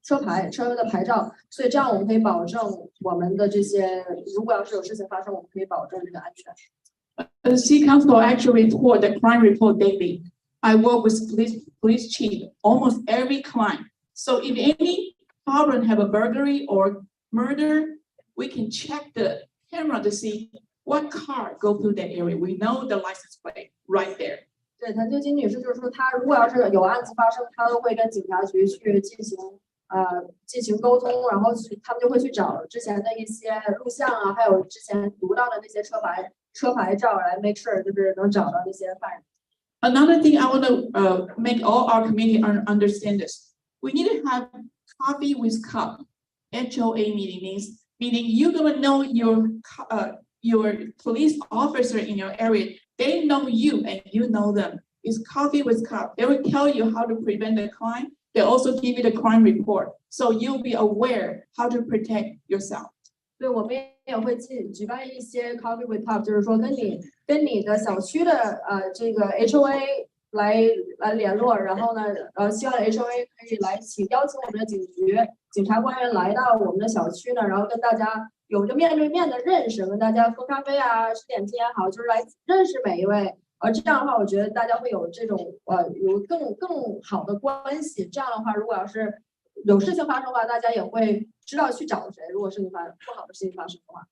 [SPEAKER 1] 车的牌照，所以这样我们可以保证我们的这些，如果要是有事情发生，我们可以保证这个安全。
[SPEAKER 10] The city council actually report the crime report daily. I work with police chief almost every crime. So if any problem have a burglary or murder, we can check the camera to see what car go through that area. We know the license plate right there.
[SPEAKER 1] 对，谭秋金女士就是说，她如果要是有案子发生，她都会跟警察局去进行沟通，然后他们就会去找之前的一些录像啊，还有之前读到的那些车牌照来 make sure 就是能找到那些犯人。
[SPEAKER 10] Another thing I want to make all our community understand this. We need to have coffee with cup. HOA meaning you're gonna know your police officer in your area. They know you and you know them. It's coffee with cup. They will tell you how to prevent the crime. They also give you the crime report, so you'll be aware how to protect yourself.
[SPEAKER 1] 对，我们也会举办一些 coffee with cup， 就是说跟你的小区的这个 HOA 来联络，然后呢希望 HOA 可以邀请我们的警察官员来到我们的小区呢，然后跟大家有一个面对面的认识，跟大家喝咖啡啊，吃点心也好，就是来认识每一位。这样的话，我觉得大家会有这种有更好的关系。这样的话，如果要是有事情发生的话，大家也会知道去找谁。如果不好的事情发生的话。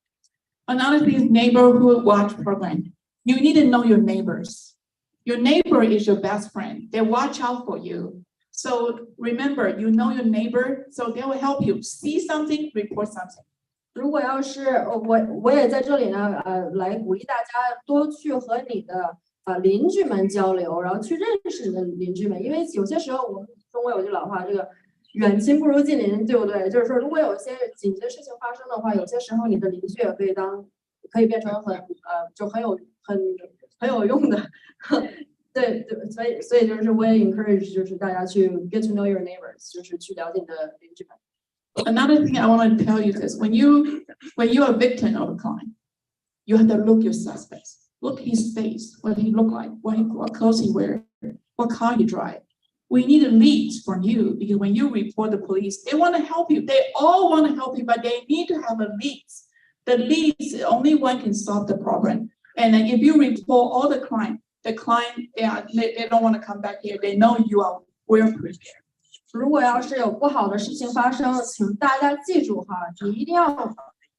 [SPEAKER 10] Another thing is neighborhood watch program. You need to know your neighbors. Your neighbor is your best friend. They watch out for you. So remember, you know your neighbor, so they will help you. See something, report something.
[SPEAKER 1] 如果要是我也在这里呢，来鼓励大家多去和你的邻居们交流，然后去认识你的邻居们，因为有些时候我们中国有句老话，这个远亲不如近邻，对不对？就是说，如果有些紧急的事情发生的话，有些时候你的邻居也可以变成就很有用的。对，所以就是我也 encourage 就是大家去 get to know your neighbors， 就是去了解你的邻居们。
[SPEAKER 10] Another thing I want to tell you is when you are a victim of a crime, you have to look your suspects, look his face, what he look like, what clothes he wear, what car he drive. We need leads from you because when you report the police, they want to help you. They all want to help you, but they need to have a leads. The leads, only one can solve the problem. And if you report all the client, they don't want to come back here. They know you are well prepared.
[SPEAKER 1] 如果要是有不好的事情发生，请大家记住哈，你一定要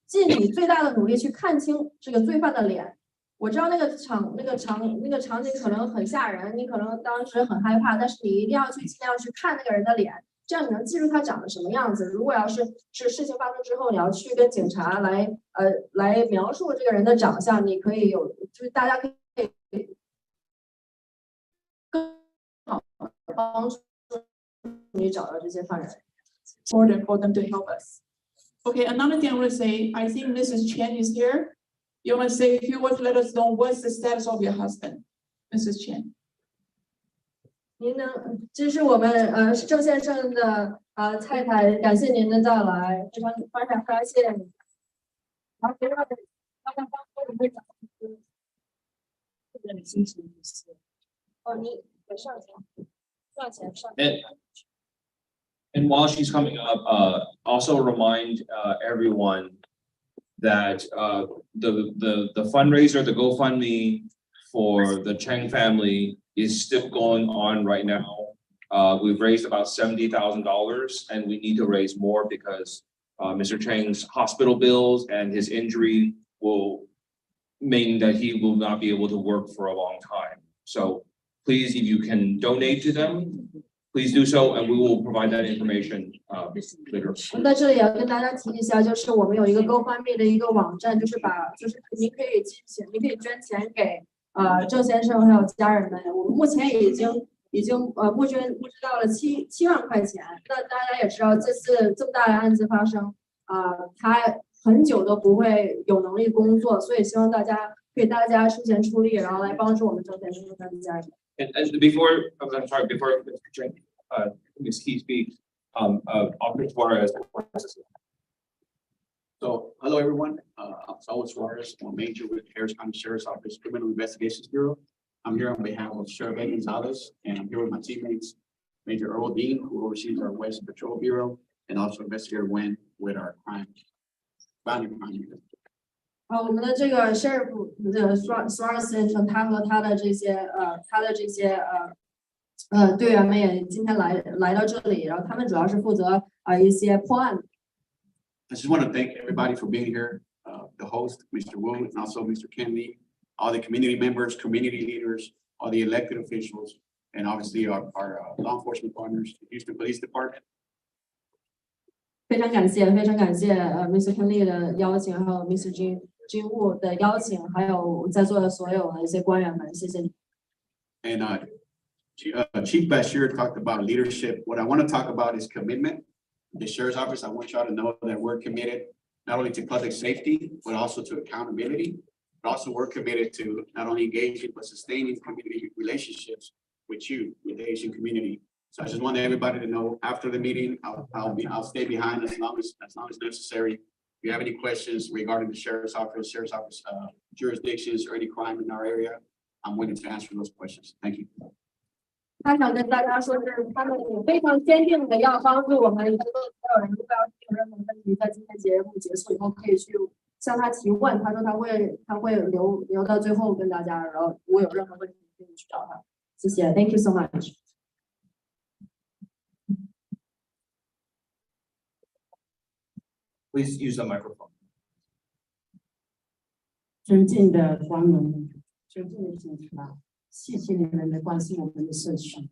[SPEAKER 1] 尽你最大的努力去看清这个罪犯的脸。我知道那个场景可能很吓人，你可能当时很害怕，但是你一定要尽量去看那个人的脸，这样你能记住他长得什么样子。如果要是事情发生之后，你要去跟警察来描述这个人的长相，你可以就是大家可以更好的帮助你找到这些犯人。
[SPEAKER 10] Important for them to help us. Okay, another thing I want to say, I think Mrs. Chen is here. You want to say a few words, let us know what's the status of your husband, Mrs. Chen.
[SPEAKER 1] 您呢？这是我们郑先生的太太，感谢您的到来，非常感谢。然后别让大家帮我们讲这个心情一些。你得上前。
[SPEAKER 3] And while she's coming up, also remind everyone that the fundraiser, the GoFundMe for the Cheng family is still going on right now. We've raised about $70,000 and we need to raise more because Mr. Cheng's hospital bills and his injury will mean that he will not be able to work for a long time. So please, if you can donate to them, please do so, and we will provide that information later.
[SPEAKER 1] 在这里也要跟大家提一下，就是我们有一个 GoFundMe 的一个网站，就是您可以捐钱给郑先生还有家人们。我们目前已经募资到了7万块钱。那大家也知道，这次这么大的案子发生，他很久都不会有能力工作，所以希望大家出钱出力，然后来帮助我们郑先生和他的家人。
[SPEAKER 3] And before Mr. Cheng, Ms. Key speaks, Officer Suarez.
[SPEAKER 11] So, hello everyone. I'm Saul Suarez. I'm a major with Harris County Sheriff's Office Criminal Investigations Bureau. I'm here on behalf of Sheriff Ed Gonzalez, and I'm here with my teammates, Major Earl Dean, who oversees our West Patrol Bureau, and also Investigator Wen with our violent crime unit.
[SPEAKER 1] 我们的这个 sheriff 的 Suarez 先生，他和他的这些队员们也今天来到这里，然后他们主要是负责一些破案。
[SPEAKER 11] I just want to thank everybody for being here, the host, Mr. Wu, and also Mr. Kennedy, all the community members, community leaders, all the elected officials, and obviously our law enforcement partners, the Houston Police Department.
[SPEAKER 1] 非常感谢 Mr. Kennedy 的邀请，还有 Mr. Jin Wu 的邀请，还有在座的所有的一些官员们，谢谢你。
[SPEAKER 11] And Chief Bashir talked about leadership. What I want to talk about is commitment. The Sheriff's Office, I want y'all to know that we're committed not only to public safety, but also to accountability. But also we're committed to not only engaging, but sustaining community relationships with you, with the Asian community. So I just want everybody to know after the meeting, I'll stay behind as long as necessary. If you have any questions regarding the Sheriff's Office jurisdictions or any crime in our area, I'm willing to answer those questions. Thank you.
[SPEAKER 1] 他想跟大家说，是他们非常坚定的要帮助我们，所有人，如果要是有任何问题，在今天节目结束以后，可以去向他提问。他说他会留到最后跟大家，然后如果有任何问题可以去找他。谢谢 ，Thank you so much。Please
[SPEAKER 3] use the microphone.
[SPEAKER 12] 尊敬的光荣，尊敬的警察，谢谢你们的关心我们的社区。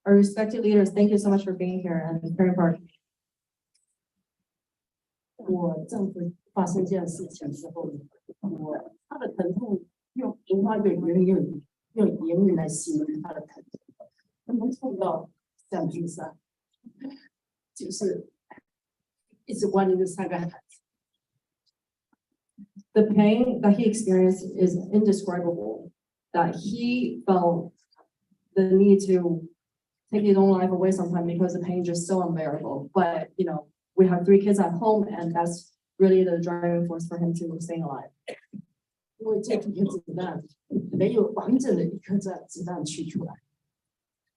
[SPEAKER 1] Our respected leaders, thank you so much for being here and caring for our
[SPEAKER 12] 我丈夫发生这样的事情之后，他的疼痛用言话用言语来形容他的疼痛，他们痛到像冰山，就是一直关着3个孩子。
[SPEAKER 1] The pain that he experienced is indescribable, that he felt the need to take his own life away sometime because the pain is just so unbearable. But, you know, we have 3 kids at home and that's really the driving force for him to stay alive.
[SPEAKER 12] 因为这几颗子弹没有完整的一颗子弹取出来，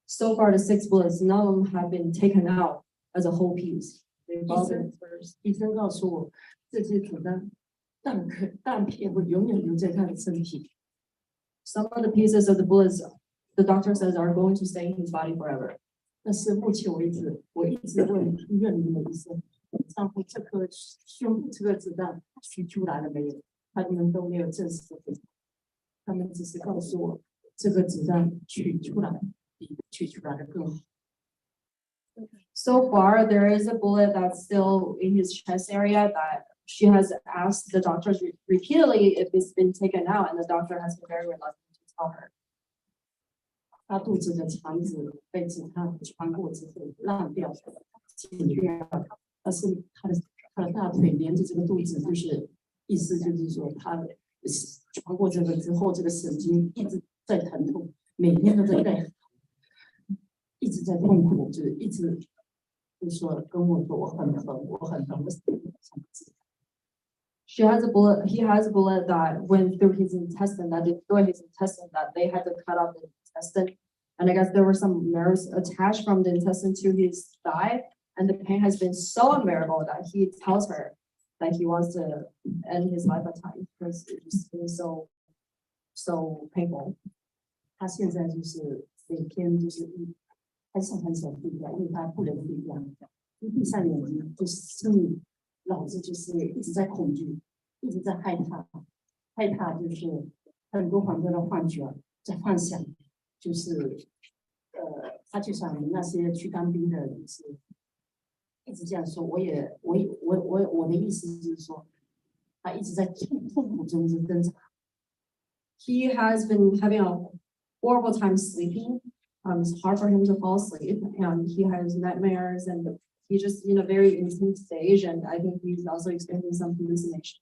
[SPEAKER 1] So far, the 6 bullets, none of them have been taken out as a whole piece. They've all been dispersed.
[SPEAKER 12] 医生告诉我，这些子弹片会永远留在他的身体。
[SPEAKER 1] Some of the pieces of the bullets, the doctor says, are going to stay in his body forever.
[SPEAKER 12] 但是目前为止，我一直问医院里面的医生，丈夫这颗胸部这个子弹取出来了没有？他们都没有证实，他们只是告诉我，这个子弹取出来比取出来的更好。
[SPEAKER 1] So far, there is a bullet that's still in his chest area that she has asked the doctors repeatedly if it's been taken out, and the doctor has been very reluctant to tell her.
[SPEAKER 12] 他肚子的肠子被子弹穿过之后烂掉，剪掉，但是他的大腿连着这个肚子，就是意思就是说他穿过这个之后，这个神经一直在疼痛，每天都在一直在痛苦，就是一直就说跟我说我很疼，我很疼，我死不知道。
[SPEAKER 1] She has a bullet, he has a bullet that went through his intestine, that destroyed his intestine, that they had to cut off the intestine. And I guess there were some nerves attached from the intestine to his thigh. And the pain has been so unbearable that he tells her that he wants to end his life at times because it just is so painful.
[SPEAKER 12] 他现在就是每天就是很少睡觉，因为他不能睡觉，一闭上眼睛就是脑子就是一直在恐惧，一直在害怕就是很多很多的幻觉，在幻想，就是他就像那些去当兵的人是一直这样说，我的意思就是说，他一直在痛苦中挣扎。
[SPEAKER 1] He has been having a horrible time sleeping. It's hard for him to fall asleep, and he has nightmares, and he's just in a very intense stage. And I think he's also experiencing some hallucinations.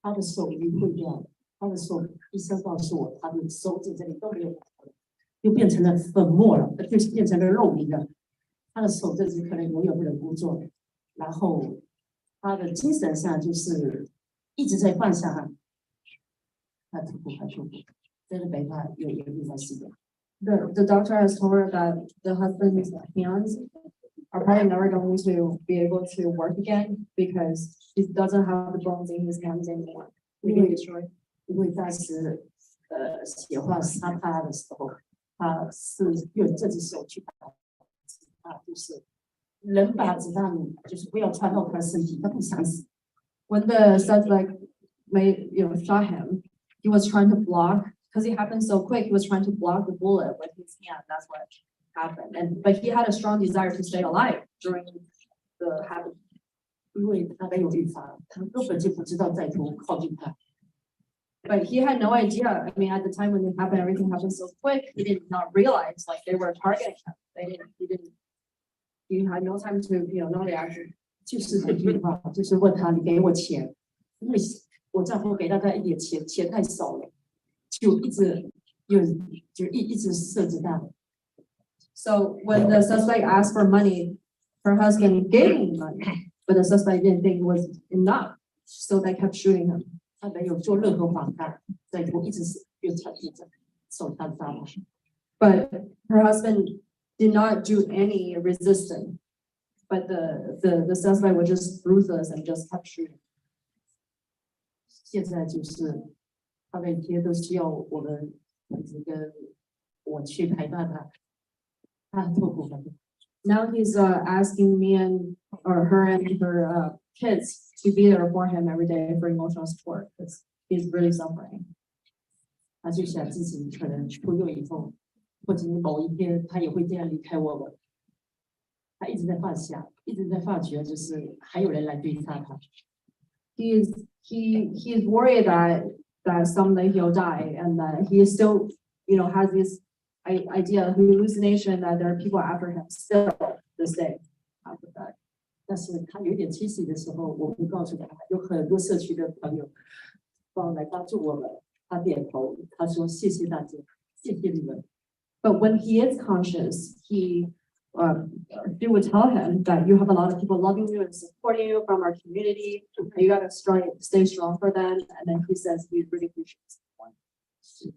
[SPEAKER 12] 他的手已经会掉，他的手，医生告诉我，他的手指这里都没有，又变成了粉末了，就是变成了肉泥了。他的手这里可能永远不能工作，然后他的精神上就是一直在幻想，他痛苦，真的被他有地方死掉。
[SPEAKER 1] The doctor has told her that the husband's hands are probably never going to be able to work again because he doesn't have the bones in his hands anymore.
[SPEAKER 12] 因为当时血化杀他的时候，他是用这只手去打他，就是人把子弹就是不要穿到他的身体，他不想死。
[SPEAKER 1] When the suspect shot him, he was trying to block. Because it happened so quick, he was trying to block the bullet with his hand. That's what happened. But he had a strong desire to stay alive during the happening.
[SPEAKER 12] 因为他没有预防，他根本就不知道歹徒靠近他。
[SPEAKER 1] But he had no idea. I mean, at the time when it happened, everything happened so quick. He did not realize like they were targeting him. He had no time to, no reaction.
[SPEAKER 12] 就是这句话，就是问他你给我钱，因为我丈夫给大概一点钱，钱太少了。就一直射子弹。
[SPEAKER 1] So when the suspect asked for money, her husband gave him money, but the suspect didn't think it was enough, so they kept shooting him.
[SPEAKER 12] 他没有做任何反抗，歹徒一直是用枪抵着手他杀了。
[SPEAKER 1] But her husband did not do any resistance, but the suspect was just ruthless and just kept shooting.
[SPEAKER 12] 现在就是他每天都需要我们一直跟我去陪伴他，他很痛苦的。
[SPEAKER 1] Now he's asking me or her and her kids to be there for him every day for emotional support because he's really suffering.
[SPEAKER 12] 他就想自己可能出狱以后，或者是某一天他也会这样离开我们。他一直在放下，一直在发觉，就是还有人来对他。
[SPEAKER 1] He's worried that someday he'll die, and that he still, has this idea, hallucination that there are people after him still this day after that.
[SPEAKER 12] 但是他有点清醒的时候，我会告诉他，有很多社区的朋友来帮助我们。他点头，他说谢谢大家，谢谢你们。
[SPEAKER 1] But when he is conscious, she would tell him that you have a lot of people loving you and supporting you from our community. And you gotta stay strong for them. And then he says he really appreciates it.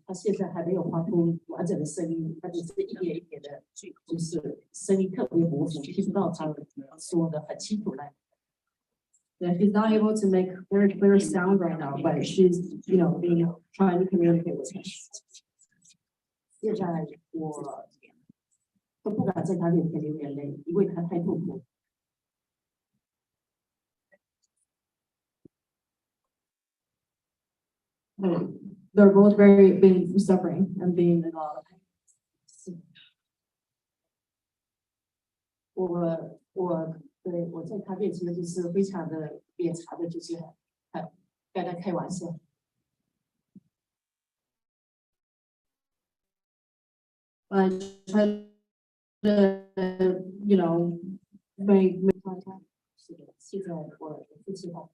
[SPEAKER 12] 他现在还没有发出完整的声音，他只是一点一点的，就是声音特别模糊，听不到他说的很清楚来。
[SPEAKER 1] Yeah, she's not able to make very clear sound right now, but she's, trying to communicate with him.
[SPEAKER 12] 现在我都不敢在他面前流眼泪，因为他太痛苦。
[SPEAKER 1] They're both being suffering and being in a lot of pain.
[SPEAKER 12] 我在他面前就是非常的脸茶的，就是跟他开玩笑。
[SPEAKER 1] I try to, make.
[SPEAKER 12] 是的，现在我夫妻好。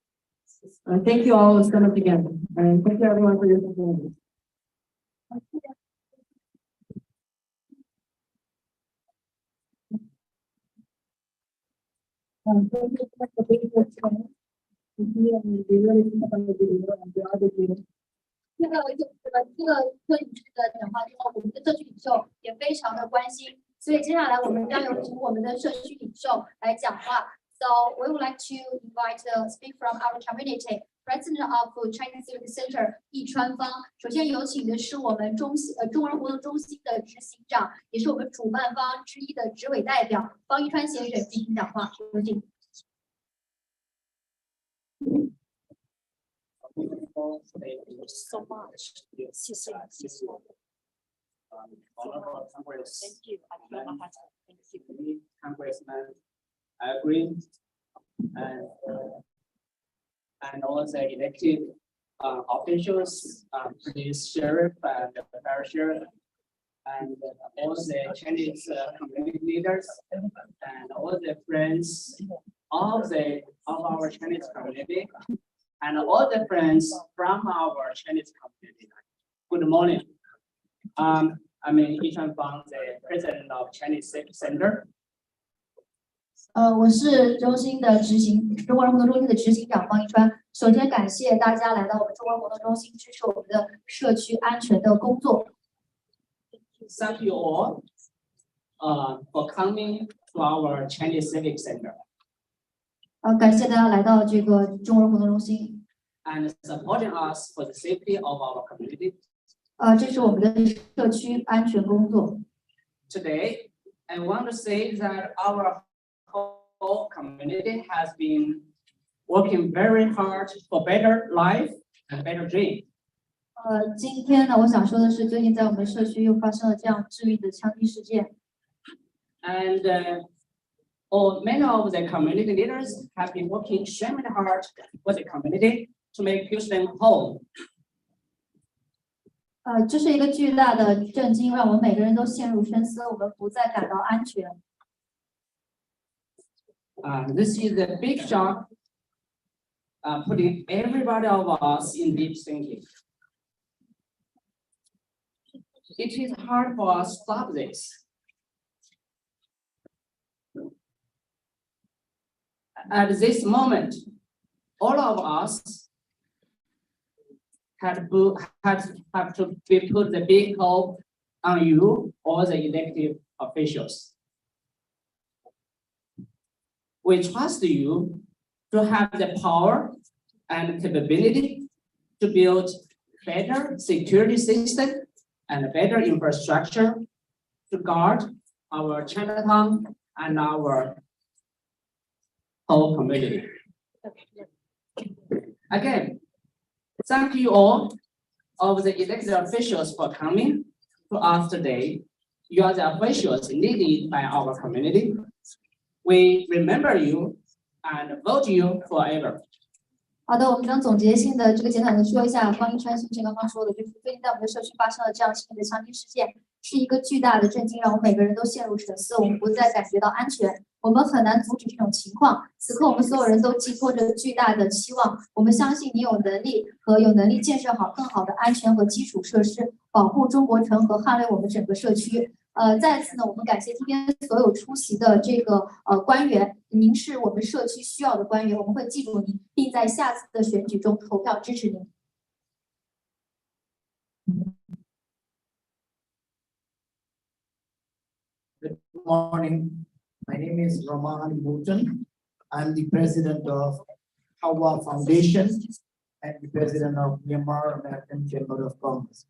[SPEAKER 1] Thank you all so much again, and thank you everyone for your support. Thank you so much for being here today. We really think about the video and the other video.
[SPEAKER 2] 这个科领域的讲话之后，我们的社区领袖也非常的关心，所以接下来我们将有请我们的社区领袖来讲话。So we would like to invite speak from our community, President of Chinese Civic Center 易川芳。首先有请的是我们中文活动中心的执行长，也是我们主办方之一的执委代表方一川先生进行讲话。有请。
[SPEAKER 12] Thank you so much. 谢谢。Thank you. I feel my heart. Thank you.
[SPEAKER 4] Congressman, I agree. And all the elected officials, police, sheriff, and the parish sheriff, and all the Chinese community leaders, and all the friends of our Chinese community, and all the friends from our Chinese community. Good morning. I'm Yi Chuanfang, the president of Chinese Civic Center.
[SPEAKER 2] 我是中国人活动中心的执行长方一川。首先感谢大家来到我们中国人活动中心，支持我们的社区安全的工作。
[SPEAKER 4] Thank you all for coming to our Chinese Civic Center.
[SPEAKER 2] 感谢大家来到这个中国人活动中心。
[SPEAKER 4] And supporting us for the safety of our community.
[SPEAKER 2] 这是我们的社区安全工作。
[SPEAKER 4] Today, I want to say that our whole community has been working very hard for better life and better dream.
[SPEAKER 2] 今天呢，我想说的是，最近在我们社区又发生了这样致命的枪击事件。
[SPEAKER 4] And many of the community leaders have been working extremely hard for the community to make Houston home.
[SPEAKER 2] 这是一个巨大的震惊，让我们每个人都陷入深思，我们不再感到安全。
[SPEAKER 4] This is a big shock, putting everybody of us in deep thinking. It is hard for us to stop this. At this moment, all of us have to be put the big hope on you or the elected officials. We trust you to have the power and capability to build better security system and better infrastructure to guard our Chinatown and our whole community. Again, thank you all
[SPEAKER 13] of the elected officials for coming to us today. You are the officials needed by our community. We remember you and vote you forever.
[SPEAKER 2] 好的，我们将总结性的这个简短的说一下，关于川先生刚刚说的，就是最近在我们的社区发生了这样新的枪击事件，是一个巨大的震惊，让我们每个人都陷入沉思，我们不再感觉到安全，我们很难阻止这种情况。此刻，我们所有人都寄托着巨大的期望，我们相信你有能力和有能力建设好更好的安全和基础设施，保护中国城和捍卫我们整个社区。再次呢，我们感谢今天所有出席的这个官员，您是我们社区需要的官员，我们会记住您，并在下次的选举中投票支持您。
[SPEAKER 14] Good morning. My name is Roman Bhutan. I'm the president of Hawa Foundation and the president of Myanmar American Chamber of Commerce.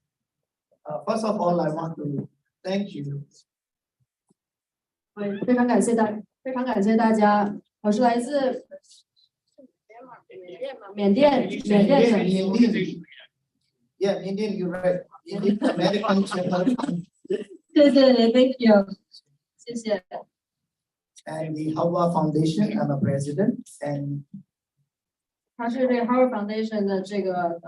[SPEAKER 14] First of all, I want to thank you.
[SPEAKER 1] 非常感谢大家，我是来自缅甸省。
[SPEAKER 14] Yeah, Indian, you're right. Indian American Chamber of Commerce.
[SPEAKER 1] 谢谢您 ，Thank you， 谢谢。
[SPEAKER 14] And the Hawa Foundation, I'm a president, and
[SPEAKER 1] 他是这个 Howard Foundation 的这个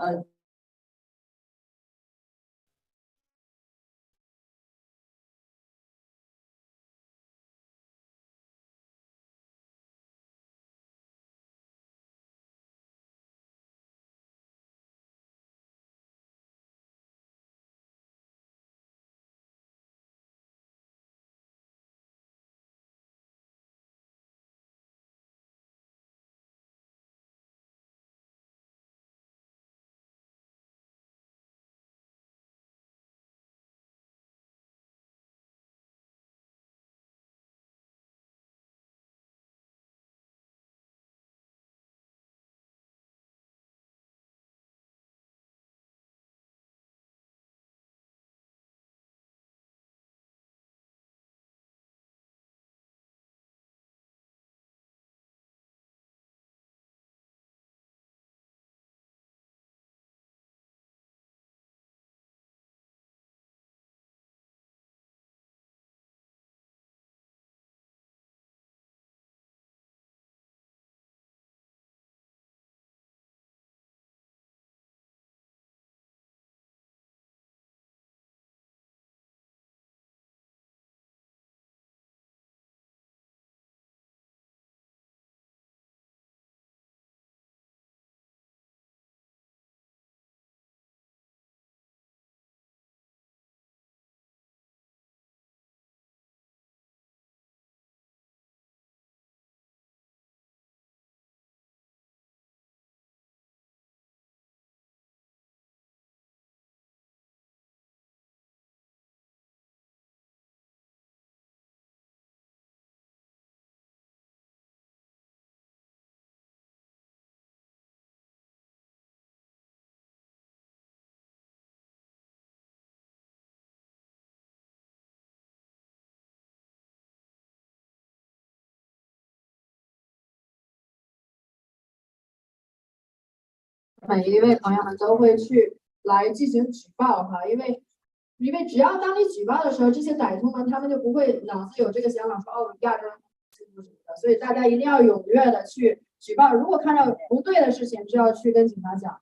[SPEAKER 1] 每一位朋友们都会去来进行举报哈，因为只要当你举报的时候，这些歹徒们他们就不会脑子有这个想法说哦亚洲什么什么的，所以大家一定要踊跃的去举报，如果看到不对的事情，就要去跟警察讲。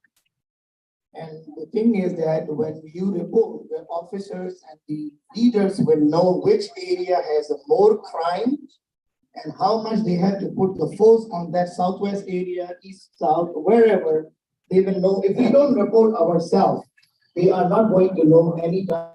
[SPEAKER 14] And the thing is that when you report, the officers and the leaders will know which area has more crime and how much they have to put the force on that southwest area, east, south, wherever. They will know. If we don't report ourselves, they are not going to know any time.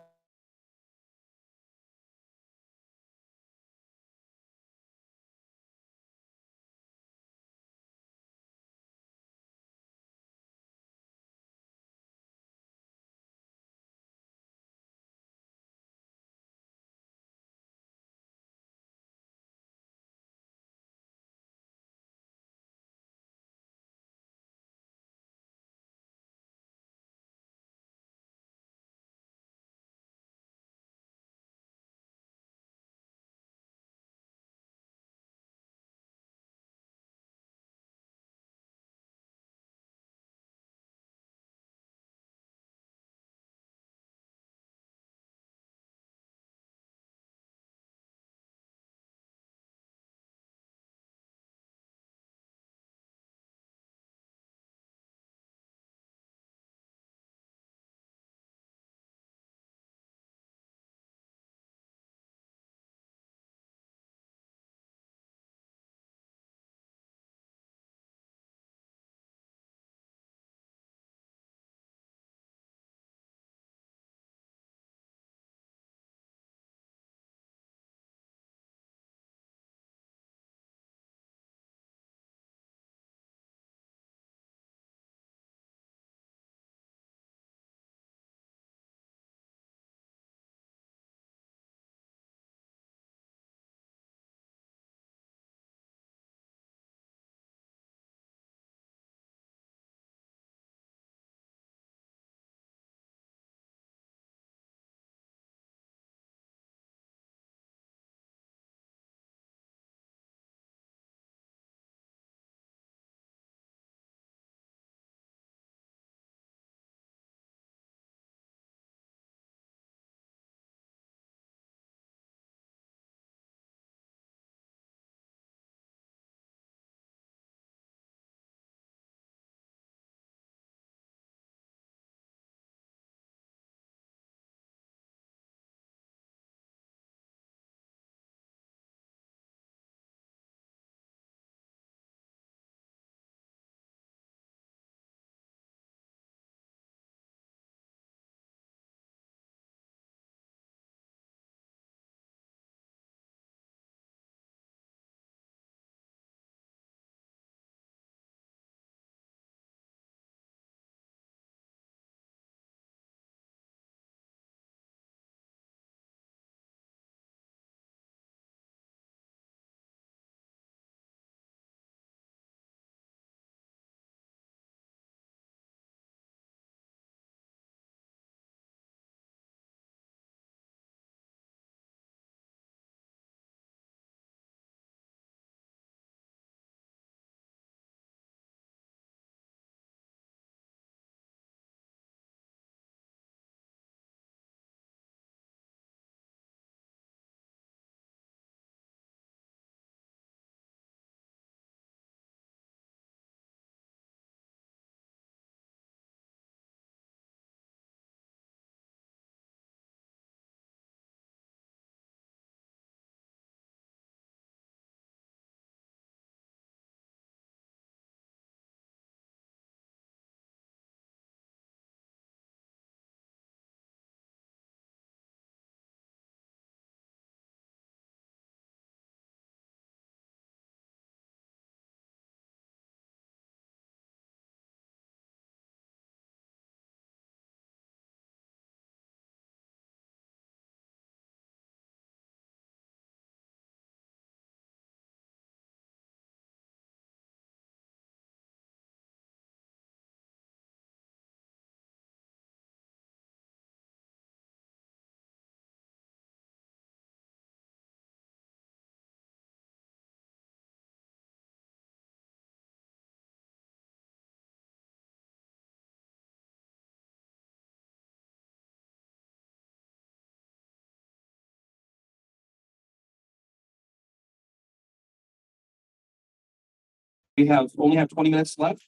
[SPEAKER 3] We only have 20 minutes left.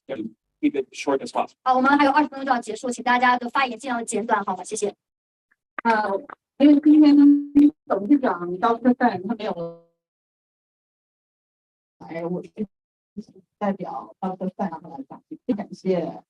[SPEAKER 3] Keep it short as possible.
[SPEAKER 2] 好，我们还有20分钟就要结束，请大家的发言尽量简短，好吗？谢谢。
[SPEAKER 13] 因为今天董事长高科赞他没有来，我是代表高科赞来感谢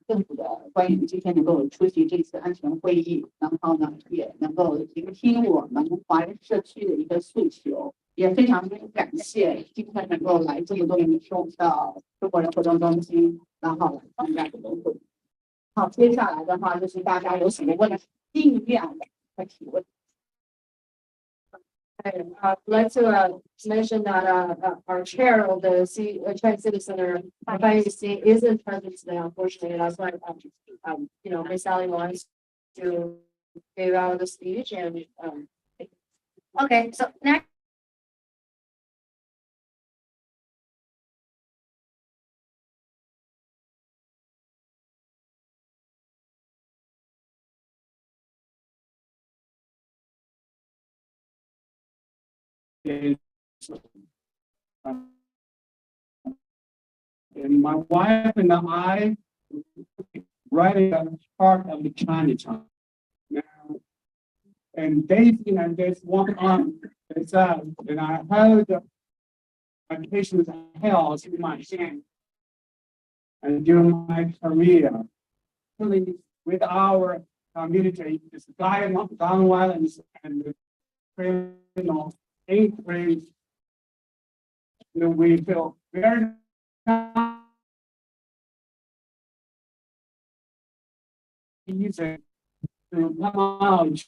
[SPEAKER 13] 政府的官员今天能够出席这次安全会议，然后呢也能够聆听我们华人社区的一个诉求，也非常感谢今天能够来这么多人到中国人活动中心，然后来参加这个会议。好，接下来的话就是大家有什么问题，尽量的来提问。
[SPEAKER 1] I'd like to mention that our chair of the China City Center isn't present today, unfortunately. That's why Miss Sally wants to give out the speech and
[SPEAKER 2] Okay, so next.
[SPEAKER 6] And my wife and I right at the heart of the Chinatown. Now, and there's one on it's and I heard the patients held in my hand. And during my career, really with our community, this gun violence and the criminal increase, we feel very easy to come out.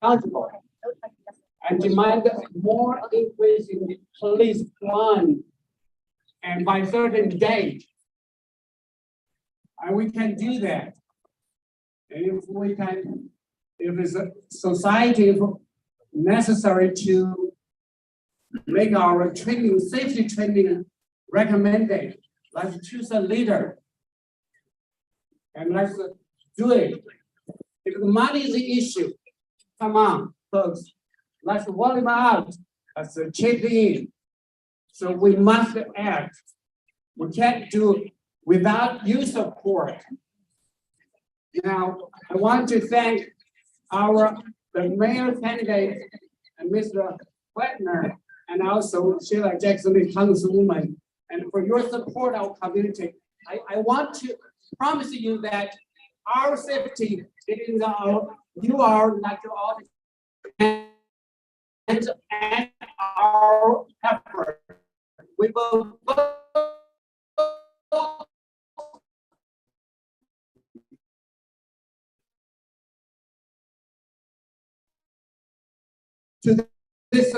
[SPEAKER 6] Accountable and demand more increase in the police fund and by certain date. And we can do that. And if it's a society necessary to make our training, safety training recommended, let's choose a leader. And let's do it. If the money is the issue, come on, folks, let's work it out. Let's chip in. So we must act. We can't do it without your support. Now, I want to thank the mayor candidate and Mr. Wagner, and also Sheila Jackson, the councilwoman, and for your support of our community. I want to promise you that our safety is you are like all and our effort. We will to this